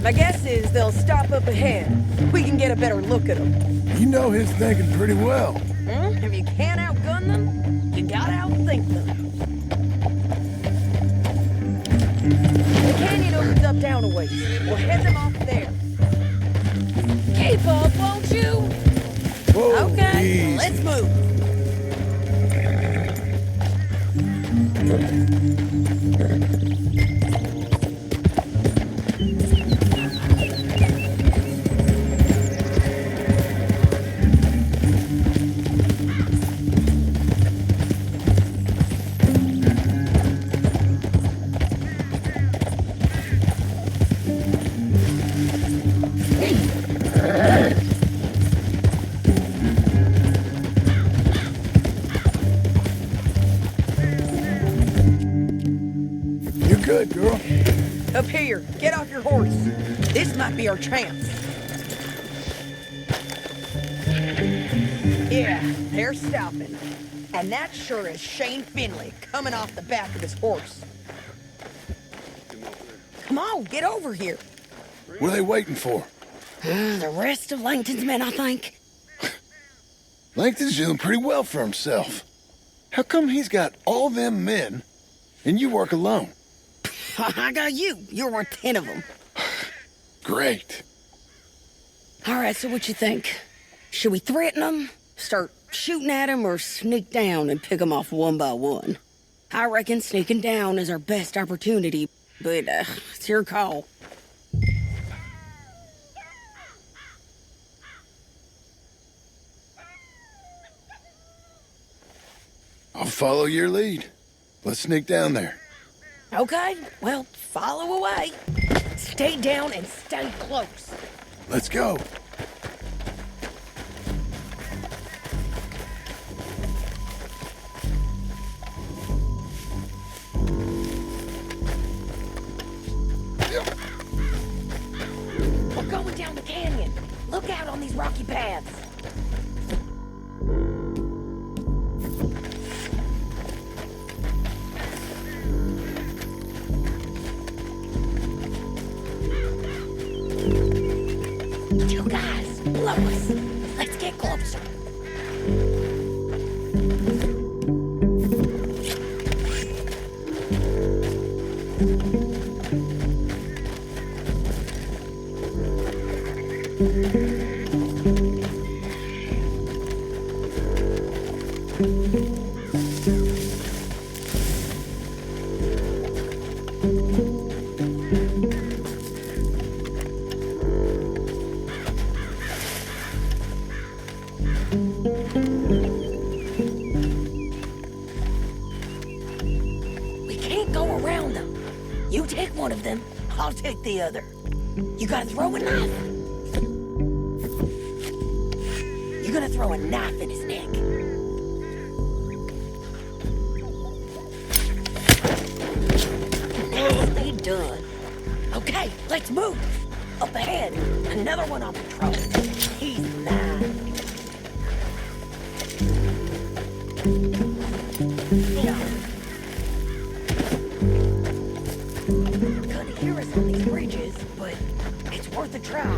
My guess is they'll stop up ahead. We can get a better look at them. You know his thinking pretty well. If you can't outgun them, you gotta outthink them. The canyon opens up down a ways. We'll head them off there. Keep up, won't you? Whoa, okay, let's move. good, girl. Up here, get off your horse. This might be our chance. Yeah, they're stopping. And that sure is Shane Finley coming off the back of his horse. Come on, get over here. What are they waiting for? The rest of Langton's men, I think. Langton's doing pretty well for himself. How come he's got all them men and you work alone? I got you. You're worth 10 of them. Great. All right, so what you think? Should we threaten them, start shooting at them, or sneak down and pick them off one by one? I reckon sneaking down is our best opportunity, but it's your call. I'll follow your lead. Let's sneak down there. Okay, well, follow away. Stay down and stay close. Let's go. We're going down the canyon. Look out on these rocky paths. You guys, blow us. Let's get closer. We can't go around them. You take one of them, I'll take the other. You gotta throw a knife. You're gonna throw a knife in his neck. Nicely done. Okay, let's move. Up ahead, another one on patrol. He's mine. Couldn't hear us on these bridges, but it's worth a try.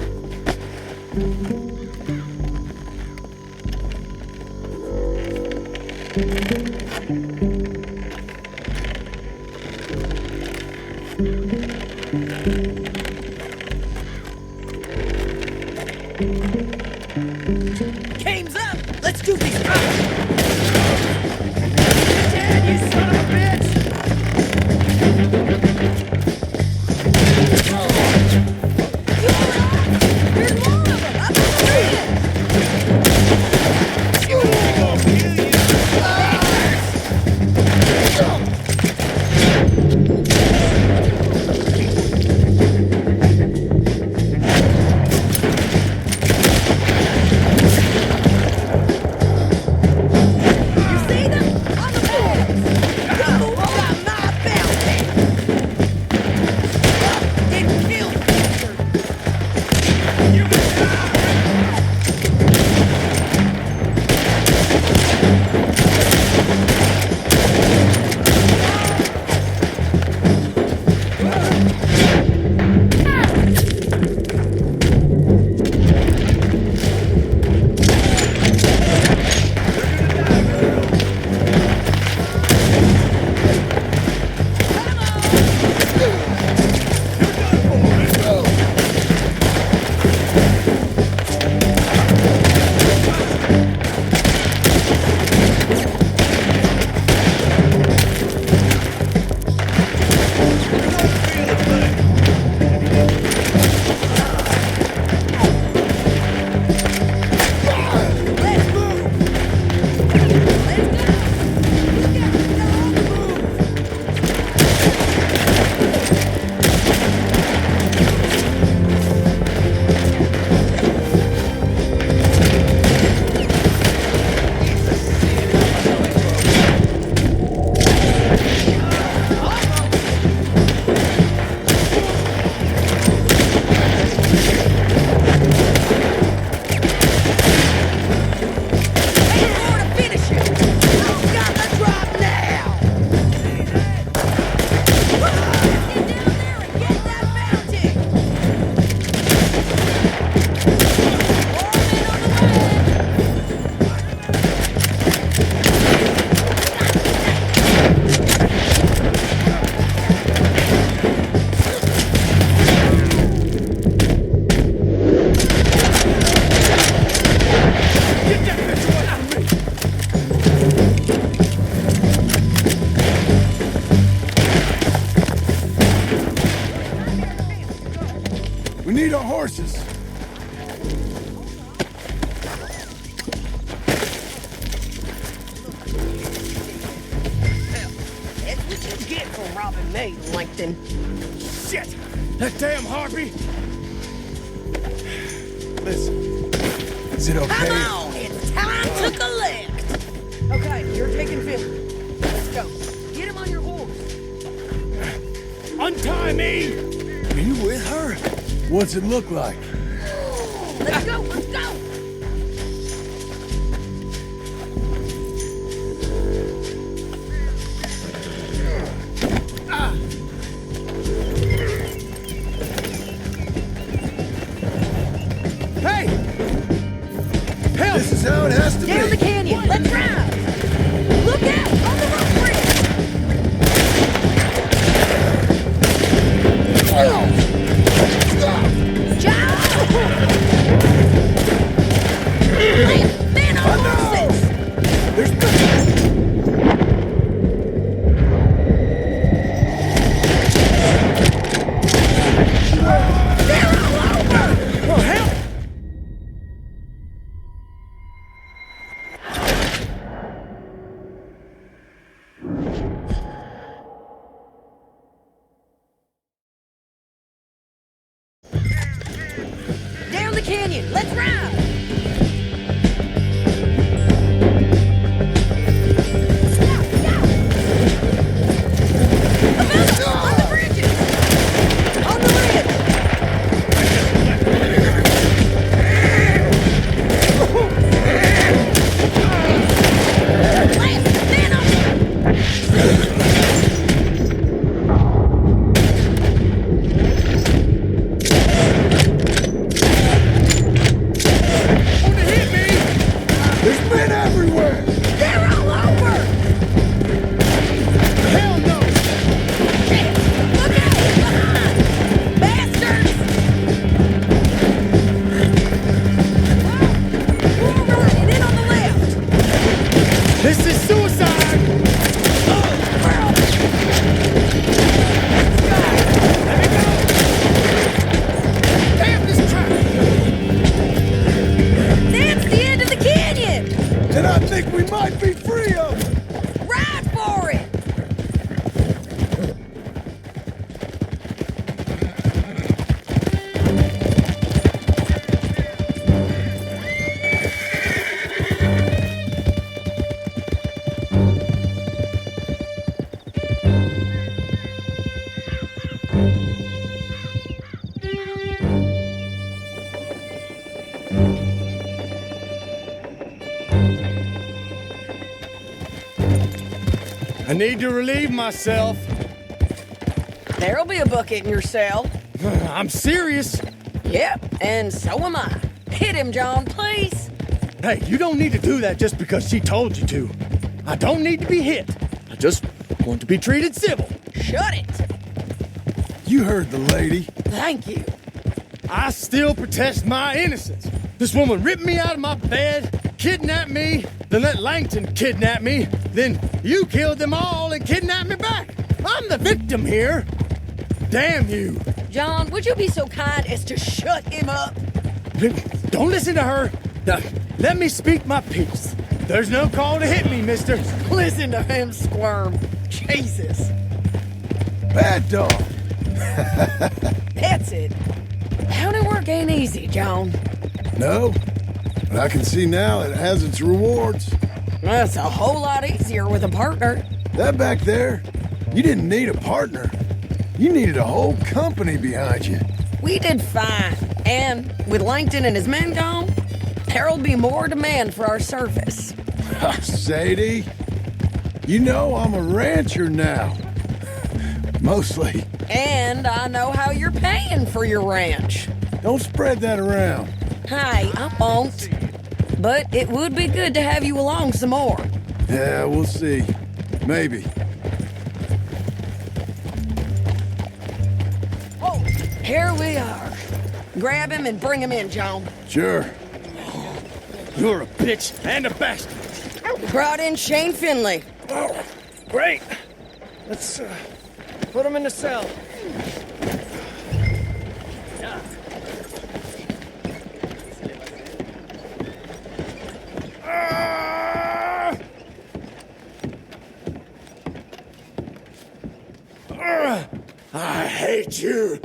Game's up! Let's do this! Dad, you son of a bitch! There's more of them! I'm need our horses. That's what you get for robbing me, Langton. Shit! That damn harpy! Listen, is it okay? Come on, it's time to collect. Okay, you're taking 50. Let's go. Get him on your horse. Untie me! Are you with her? What's it look like? Let's go, let's go. Hey! Help! This is how it has to be. Down the canyon, let's ride. Look out, on the rope bridge. Man on horses! They're all over! Oh, help! Down the canyon, let's ride! On the bridges! On the ridge! Man on There's men everywhere! They're all over! Hell no! Look out! Behind! Bastards! We're riding in on the left! This is suicide! Damn this traffic! That's the end of the canyon! And I think we might be free of it! Ride for it! I need to relieve myself. There'll be a bucket in your cell. I'm serious. Yep, and so am I. Hit him, John, please. Hey, you don't need to do that just because she told you to. I don't need to be hit. I just want to be treated civil. Shut it. You heard the lady. Thank you. I still protest my innocence. This woman ripped me out of my bed, kidnapped me, then let Langton kidnap me, then you killed them all and kidnapped me back. I'm the victim here. Damn you. John, would you be so kind as to shut him up? Don't listen to her. Now, let me speak my piece. There's no call to hit me, mister. Listen to him squirm. Jesus. Bad dog. That's it. County work ain't easy, John. No, but I can see now it has its rewards. That's a whole lot easier with a partner. That back there, you didn't need a partner. You needed a whole company behind you. We did fine. And with Langton and his men gone, there'll be more demand for our service. Sadie, you know I'm a rancher now. Mostly. And I know how you're paying for your ranch. Don't spread that around. Hey, I won't. But it would be good to have you along some more. Yeah, we'll see. Maybe. Oh, here we are. Grab him and bring him in, John. Sure. You're a bitch and a bastard. Brought in Shane Finley. Oh, great. Let's put him in the cell. I hate you.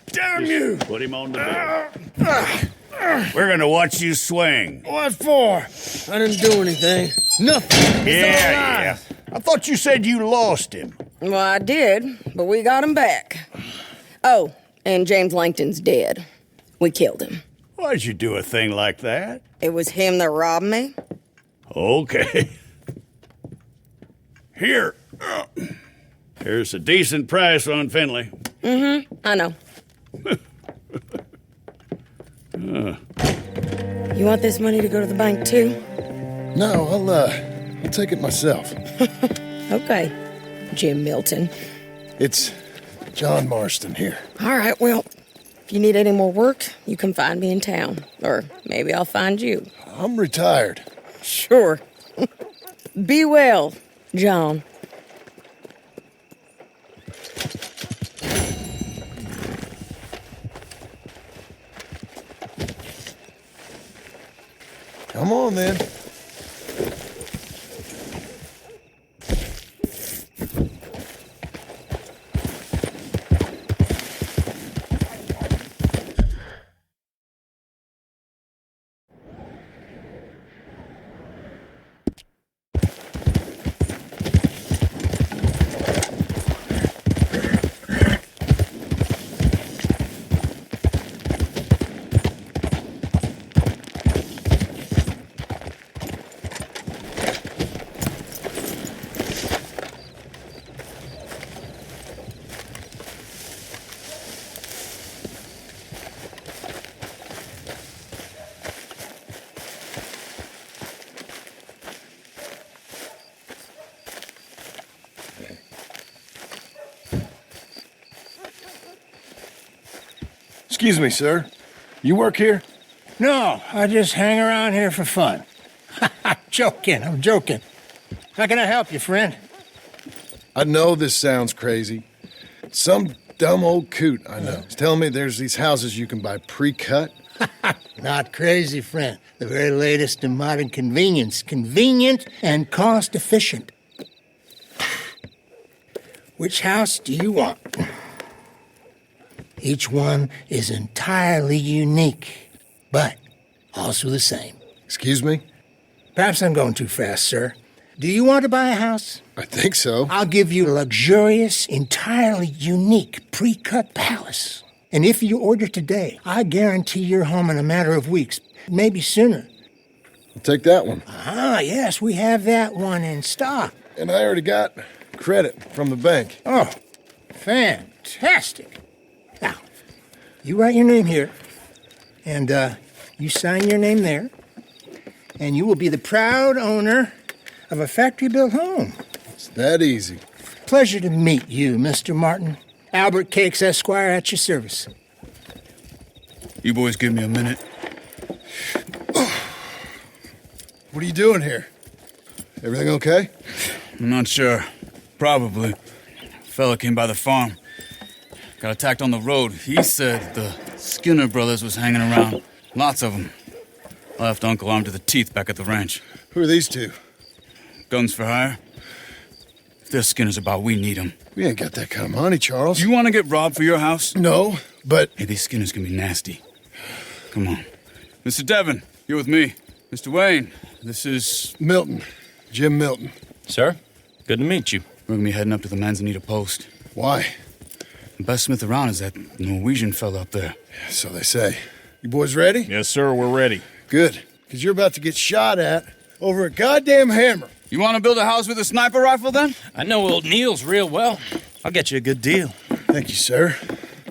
Damn you! Put him on the bed. We're gonna watch you swing. What for? I didn't do anything. Nothing. Yeah. I thought you said you lost him. Well, I did, but we got him back. Oh, and James Langton's dead. We killed him. Why'd you do a thing like that? It was him that robbed me. Okay. Here. Here's a decent price on Finley. Mm-hmm, I know. You want this money to go to the bank, too? No, I'll take it myself. Okay, Jim Milton. It's John Marston here. All right, well, if you need any more work, you can find me in town. Or maybe I'll find you. I'm retired. Sure. Be well, John. Come on, then. Excuse me, sir. You work here? No, I just hang around here for fun. I'm joking. How can I help you, friend? I know this sounds crazy. Some dumb old coot I know is telling me there's these houses you can buy pre-cut. Not crazy, friend. The very latest in modern convenience. Convenient and cost-efficient. Which house do you want? Each one is entirely unique, but also the same. Excuse me? Perhaps I'm going too fast, sir. Do you want to buy a house? I think so. I'll give you a luxurious, entirely unique pre-cut palace. And if you order today, I guarantee you're home in a matter of weeks, maybe sooner. I'll take that one. Ah, yes, we have that one in stock. And I already got credit from the bank. Oh, fantastic. Now, you write your name here, and you sign your name there, and you will be the proud owner of a factory-built home. It's that easy. Pleasure to meet you, Mr. Martin. Albert Cakes, Esquire, at your service. You boys give me a minute. What are you doing here? Everything okay? I'm not sure. Probably. Fella came by the farm. Got attacked on the road. He said the Skinner brothers was hanging around. Lots of them. I left Uncle armed to the teeth back at the ranch. Who are these two? Guns for hire. If they're Skinner's about, we need them. We ain't got that kind of money, Charles. You want to get robbed for your house? No, but... Hey, these Skinners can be nasty. Come on. Mr. Devon, you're with me. Mr. Wayne, this is... Milton. Jim Milton. Sir, good to meet you. We're gonna be heading up to the Manzanita Post. Why? The best smith around is that Norwegian fella up there. Yeah, so they say. You boys ready? Yes, sir, we're ready. Good, because you're about to get shot at over a goddamn hammer. You want to build a house with a sniper rifle, then? I know old Neil's real well. I'll get you a good deal. Thank you, sir.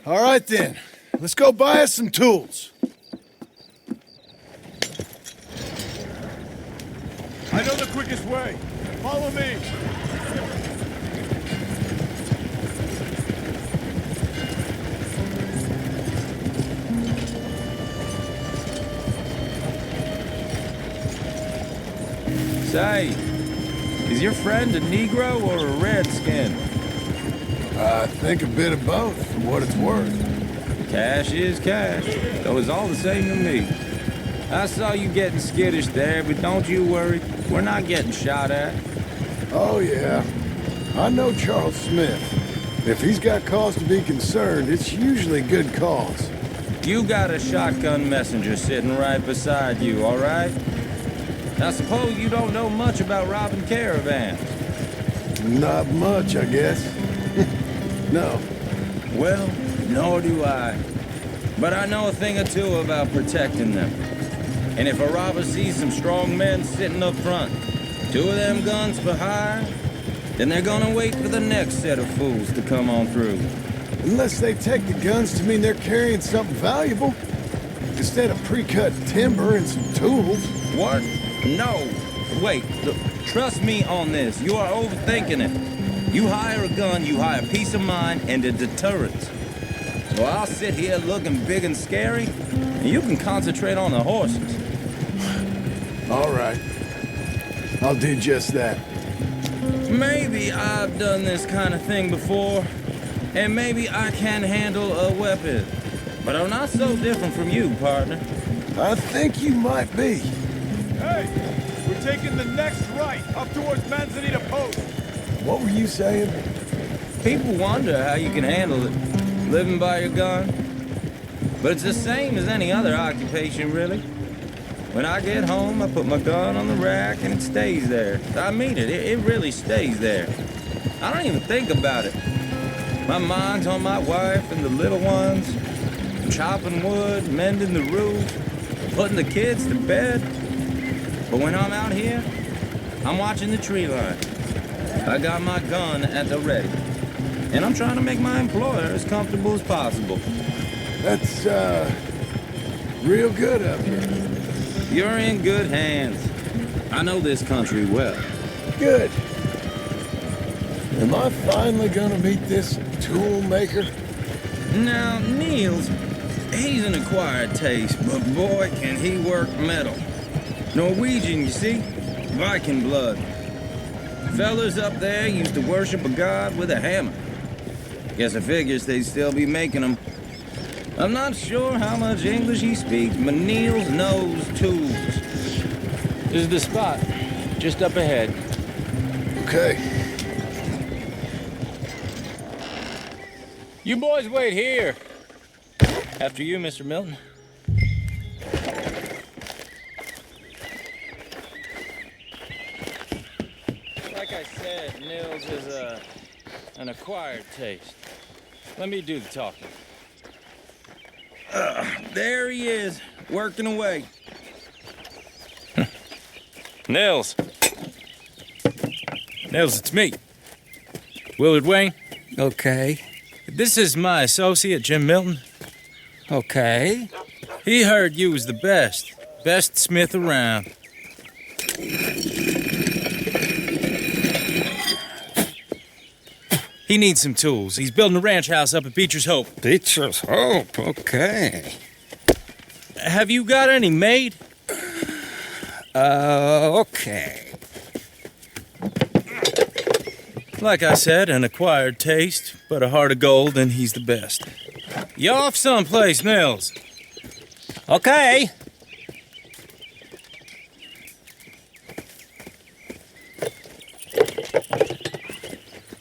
All right, then. Let's go buy us some tools. I know the quickest way. Follow me. Say, is your friend a Negro or a Redskin? I think a bit of both, for what it's worth. Cash is cash, though it's all the same to me. I saw you getting skittish there, but don't you worry. We're not getting shot at. Oh, yeah. I know Charles Smith. If he's got cause to be concerned, it's usually good cause. You got a shotgun messenger sitting right beside you, all right? Now, suppose you don't know much about robbing caravans. Not much, I guess. No. Well, nor do I. But I know a thing or two about protecting them. And if a robber sees some strong men sitting up front, 2 of them guns for hire, then they're gonna wait for the next set of fools to come on through. Unless they take the guns to mean they're carrying something valuable. Instead of pre-cut timber and some tools. What? No. Wait, look, trust me on this. You are overthinking it. You hire a gun, you hire peace of mind and a deterrent. So I'll sit here looking big and scary, and you can concentrate on the horses. All right. I'll do just that. Maybe I've done this kind of thing before, and maybe I can handle a weapon. But I'm not so different from you, partner. I think you might be. Hey, we're taking the next right, up towards Manzanita Post. What were you saying? People wonder how you can handle it, living by your gun. But it's the same as any other occupation, really. When I get home, I put my gun on the rack and it stays there. I mean it really stays there. I don't even think about it. My mind's on my wife and the little ones. I'm chopping wood, mending the roof, putting the kids to bed. But when I'm out here, I'm watching the tree line. I got my gun at the ready. And I'm trying to make my employer as comfortable as possible. That's, real good of you. You're in good hands. I know this country well. Good. Am I finally gonna meet this tool maker? Now, Niels, he's an acquired taste, but boy, can he work metal. Norwegian, you see? Viking blood. Fellas up there used to worship a god with a hammer. Guess I figures they'd still be making them. I'm not sure how much English he speaks, but Niels knows tools. This is the spot, just up ahead. Okay. You boys wait here. After you, Mr. Milton. Like I said, Nils is an acquired taste. Let me do the talking. There he is, working away. Nils. Nils, it's me. Willard Wayne. Okay. This is my associate, Jim Milton. Okay. He heard you was the best smith around. He needs some tools. He's building a ranch house up at Beecher's Hope. Beecher's Hope, okay. Have you got any made? Okay. Like I said, an acquired taste, but a heart of gold, and he's the best. You off someplace, Nils? Okay.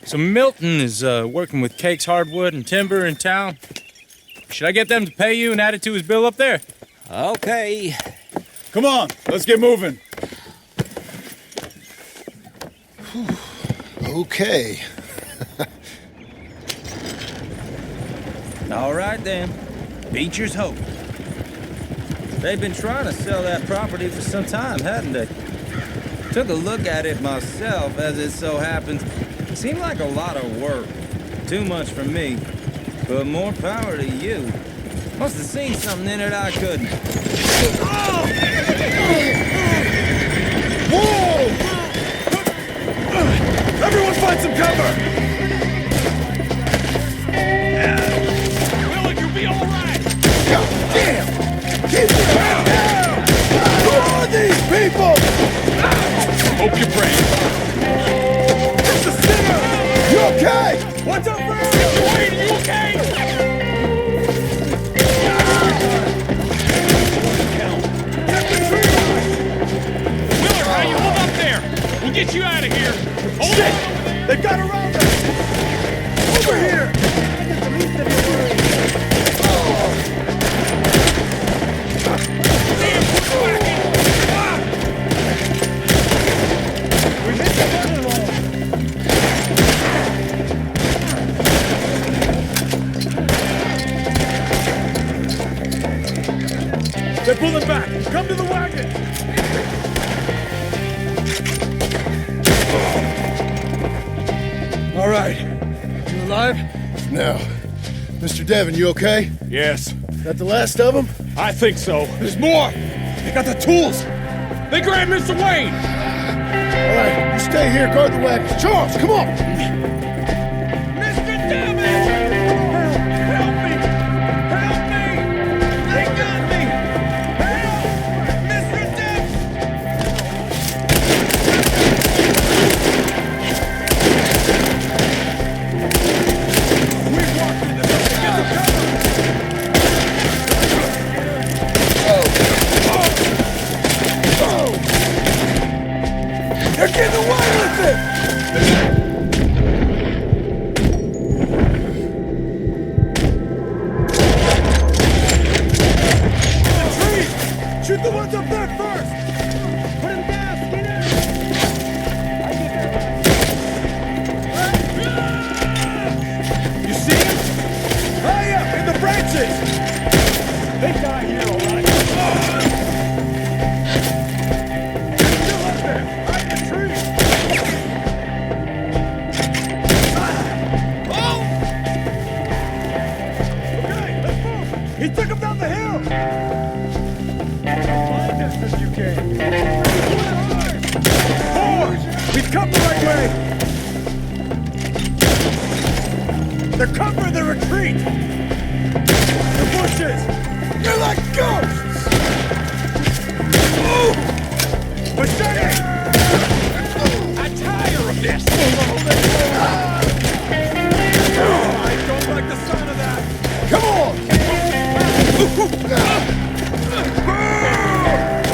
So Milton is working with Cake's Hardwood and Timber in town. Should I get them to pay you and add it to his bill up there? Okay. Come on, let's get moving. Okay. All right, then. Beecher's Hope. They've been trying to sell that property for some time, hadn't they? Took a look at it myself, as it so happens. Seemed like a lot of work. Too much for me. But more power to you. Must have seen something in it I couldn't. Whoa! Everyone find some cover! Willard, you'll be all right! God damn! Keep it down! Who are these people? Hope you're brave. It's a sinner! You okay? What's up, bro? Wait, are you okay? Get the tree line! Willard, how you hold up there? We'll get you out of here! Shit! They've got around us! Over here! They're pulling back! Come to the wagon! All right. You alive? No. Mr. Devon, you okay? Yes. That the last of them? I think so. There's more! They got the tools! They grabbed Mr. Wayne! All right, you stay here, guard the wagon. Charles, come on! Mr. Devon! Help me! Help me! They got me! Help! Mr. Devon! We've walked into something. Get the cover! They're getting away with it! The trees! Shoot the ones up there first! Put him down, Skinner! You see him? High up in the branches! They die here, all right? Still up there! Hide the tree! Oh! Okay, let's move! He took him down the hill! Find us if you can! Forward! We've come the right way! They're covering the retreat! The bushes! They're like ghosts! Oh! Machete! I'm tired of this! I don't like the sound of that! Come on!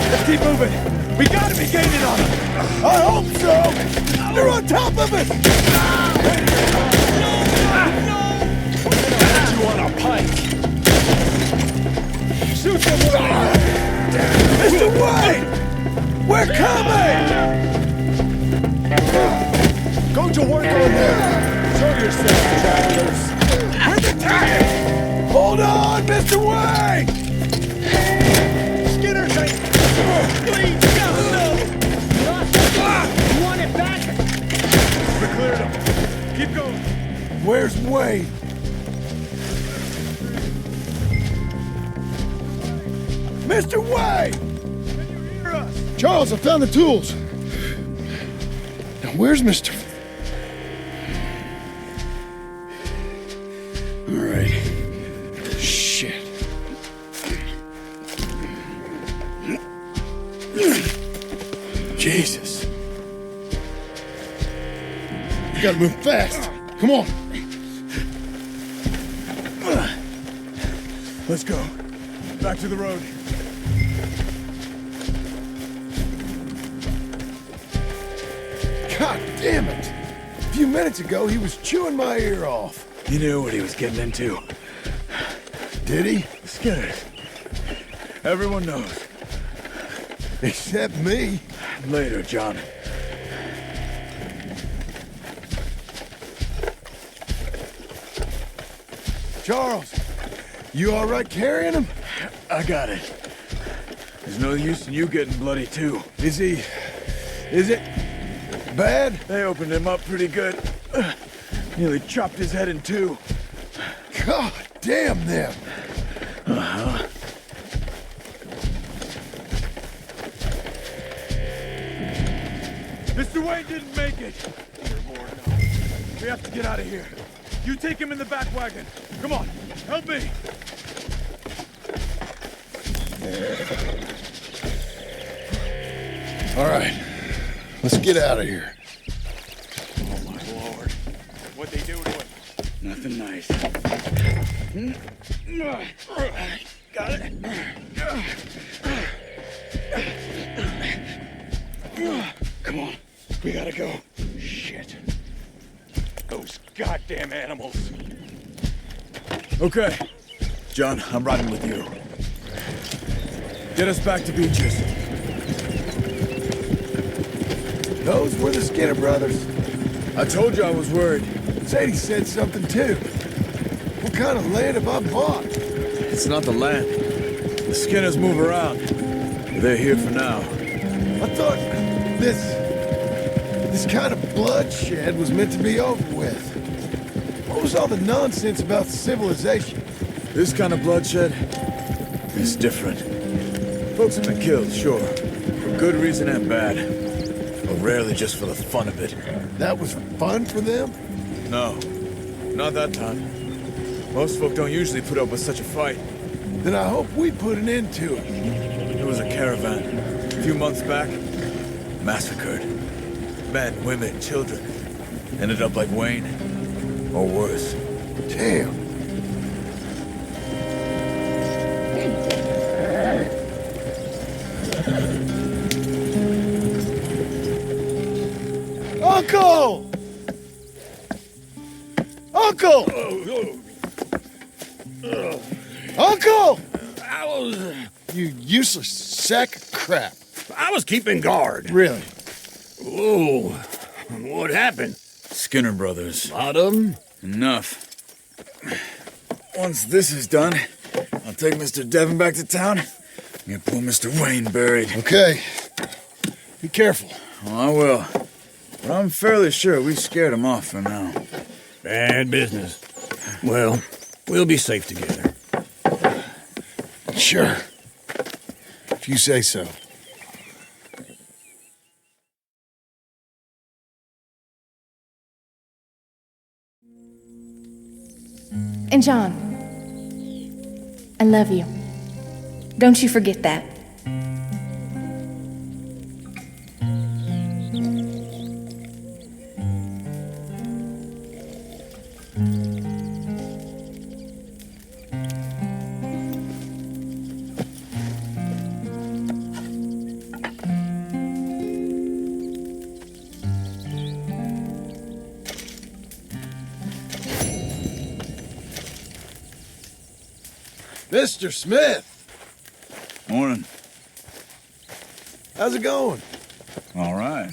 Let's keep moving! We gotta be gaining on them! I hope so! They're on top of us! Put you on a pike! Shoot them! Mr. Wayne! We're coming! Go to work on them! Show yourself, travelers! We're the target! Hold on, Mr. Wayne! Skinner, please, no! You want it back? We cleared him. Keep going. Where's Wayne? Mr. Wayne! Can you hear us? Charles, I found the tools. Now, where's Mr. All right. Shit. Jesus. You gotta move fast. Come on. Let's go. Back to the road. God damn it! A few minutes ago, he was chewing my ear off. He knew what he was getting into. Did he? Skinner. Everyone knows. Except me. Later, John. Charles, you all right carrying him? I got it. There's no use in you getting bloody, too. Is it bad? They opened him up pretty good. Nearly chopped his head in two. God damn them. Uh-huh. Mr. Wayne didn't make it. We have to get out of here. You take him in the back wagon. Come on, help me. All right, let's get out of here. Oh, my Lord. What'd they do to him? Nothing nice. Got it. Come on. We gotta go. Shit. Those goddamn animals. Okay. John, I'm riding with you. Get us back to Beecher's. Those were the Skinner brothers. I told you I was worried. Sadie said something too. What kind of land have I bought? It's not the land. The Skinners move around. They're here for now. I thought this kind of bloodshed was meant to be over with. What was all the nonsense about civilization? This kind of bloodshed is different. Folks have been killed, sure. For good reason and bad. But rarely just for the fun of it. That was fun for them? No. Not that time. Most folk don't usually put up with such a fight. Then I hope we put an end to it. It was a caravan. A few months back. Massacred. Men, women, children. Ended up like Wayne. Or worse. Damn. Uncle! Uncle! Uncle! You useless sack of crap. I was keeping guard. Really? Oh, what happened? Skinner brothers. A lot of them? Enough. Once this is done, I'll take Mr. Devon back to town and get poor Mr. Wayne buried. Okay. Be careful. Oh, I will. But I'm fairly sure we scared him off for now. Bad business. Well, we'll be safe together. Sure. If you say so. And John, I love you. Don't you forget that. Mr. Smith! Morning. How's it going? All right.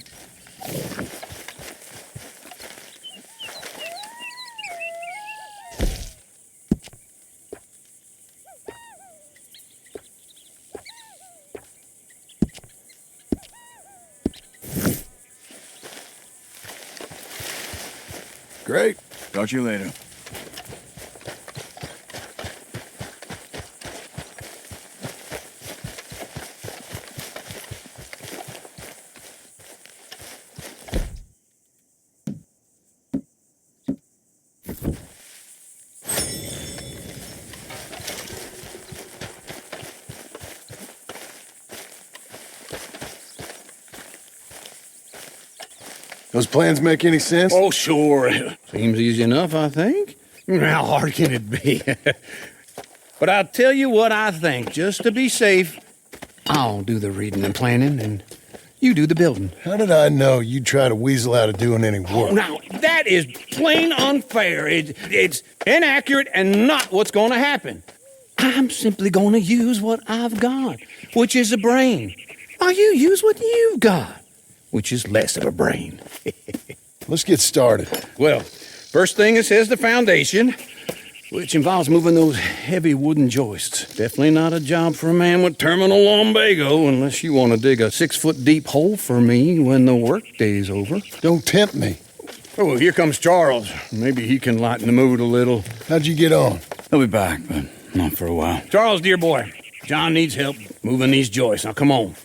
Great. Talk to you later. Those plans make any sense? Oh, sure. Seems easy enough, I think. How hard can it be? But I'll tell you what I think, just to be safe. I'll do the reading and planning, and you do the building. How did I know you'd try to weasel out of doing any work? Oh, now, that is plain unfair. It's inaccurate and not what's going to happen. I'm simply going to use what I've got, which is a brain. While you use what you've got, which is less of a brain. Let's get started. Well, first thing it says the foundation, which involves moving those heavy wooden joists. Definitely not a job for a man with terminal lumbago, unless you want to dig a 6-foot deep hole for me when the workday's over. Don't tempt me. Oh, here comes Charles. Maybe he can lighten the mood a little. How'd you get on? He'll be back, but not for a while. Charles, dear boy, John needs help moving these joists. Now, come on.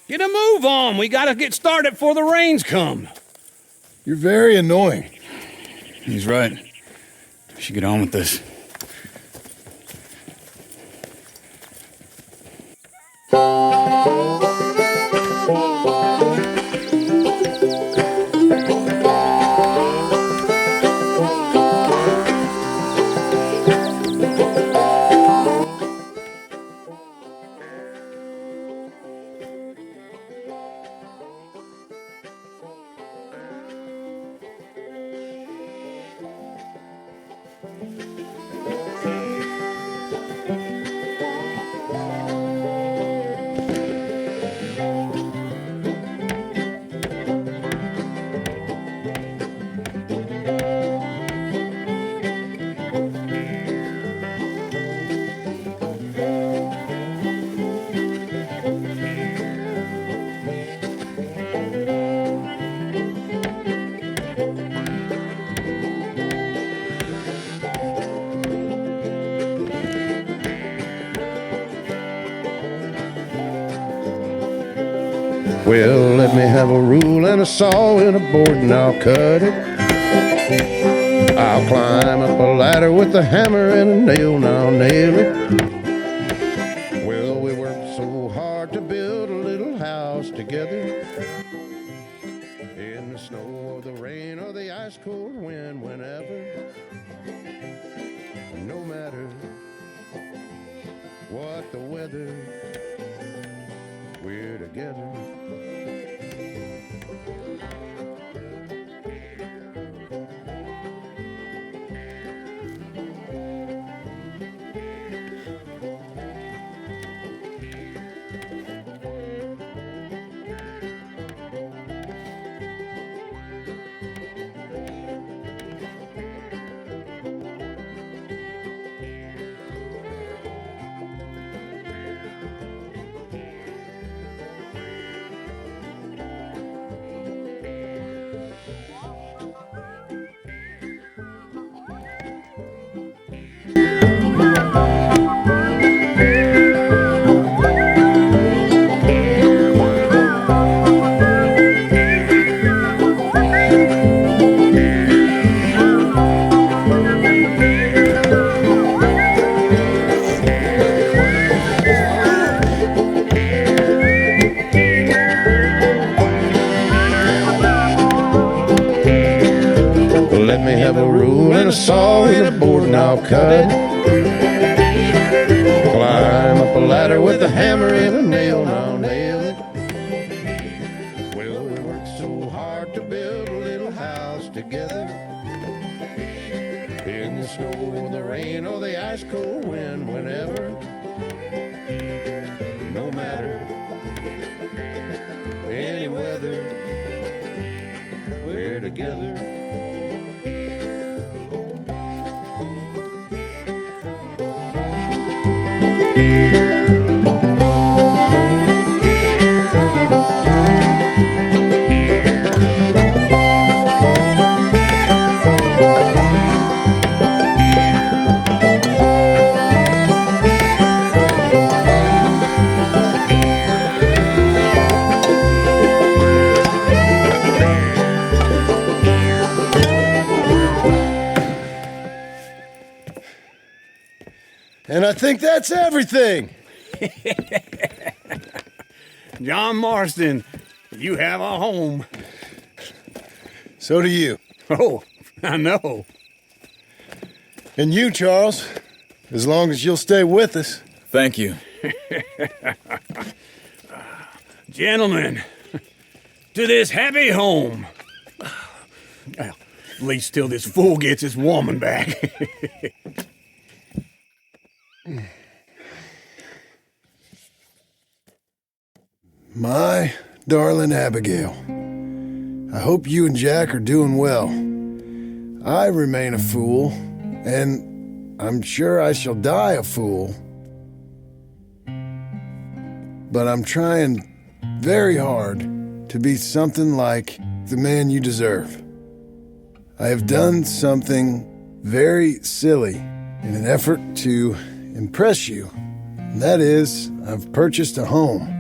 Get a move on. We gotta get started before the rains come. You're very annoying. He's right. We should get on with this. Well, let me have a rule and a saw and a board and I'll cut it. I'll climb up a ladder with a hammer and a nail and I'll nail it. Well, we worked so hard to build a little house together. In the snow or the rain or the ice cold wind, whenever. No matter what the weather, we're together. Let me have a rule and a saw and a board and I'll cut. Climb up a ladder with a hammer and a nail and I'll nail it. Well, we worked so hard to build a little house together. In the snow or the rain or the ice cold wind, whenever. No matter any weather, we're together. And I think that's everything. John Marston, you have a home. So do you. Oh, I know. And you, Charles, as long as you'll stay with us. Thank you. Gentlemen, to this happy home. Well, at least till this fool gets his woman back. My darling Abigail, I hope you and Jack are doing well. I remain a fool, and I'm sure I shall die a fool. But I'm trying very hard to be something like the man you deserve. I have done something very silly in an effort to impress you. And that is, I've purchased a home.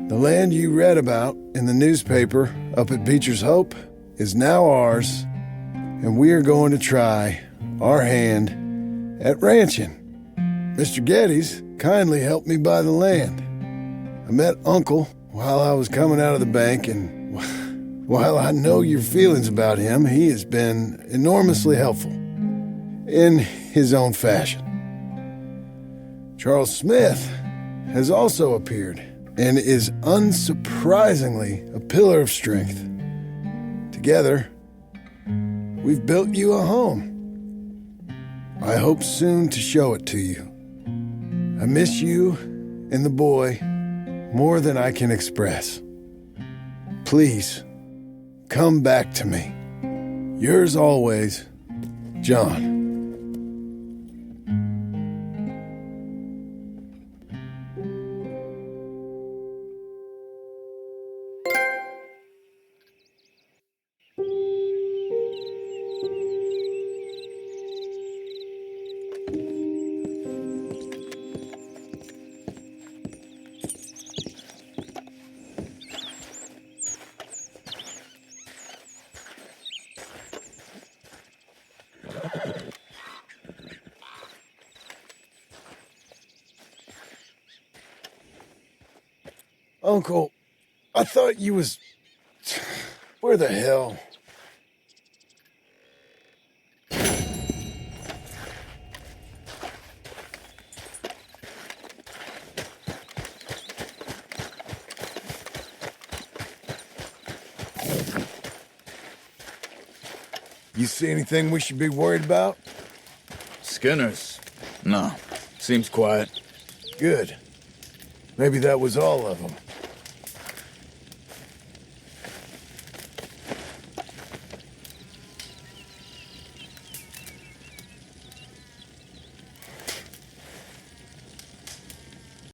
The land you read about in the newspaper up at Beecher's Hope is now ours, and we are going to try our hand at ranching. Mr. Geddes kindly helped me buy the land. I met Uncle while I was coming out of the bank, and while I know your feelings about him, he has been enormously helpful in his own fashion. Charles Smith has also appeared and is unsurprisingly a pillar of strength. Together, we've built you a home. I hope soon to show it to you. I miss you and the boy more than I can express. Please, come back to me. Yours always, John. Uncle, I thought you was... Where the hell? You see anything we should be worried about? Skinners? No. Seems quiet. Good. Maybe that was all of them.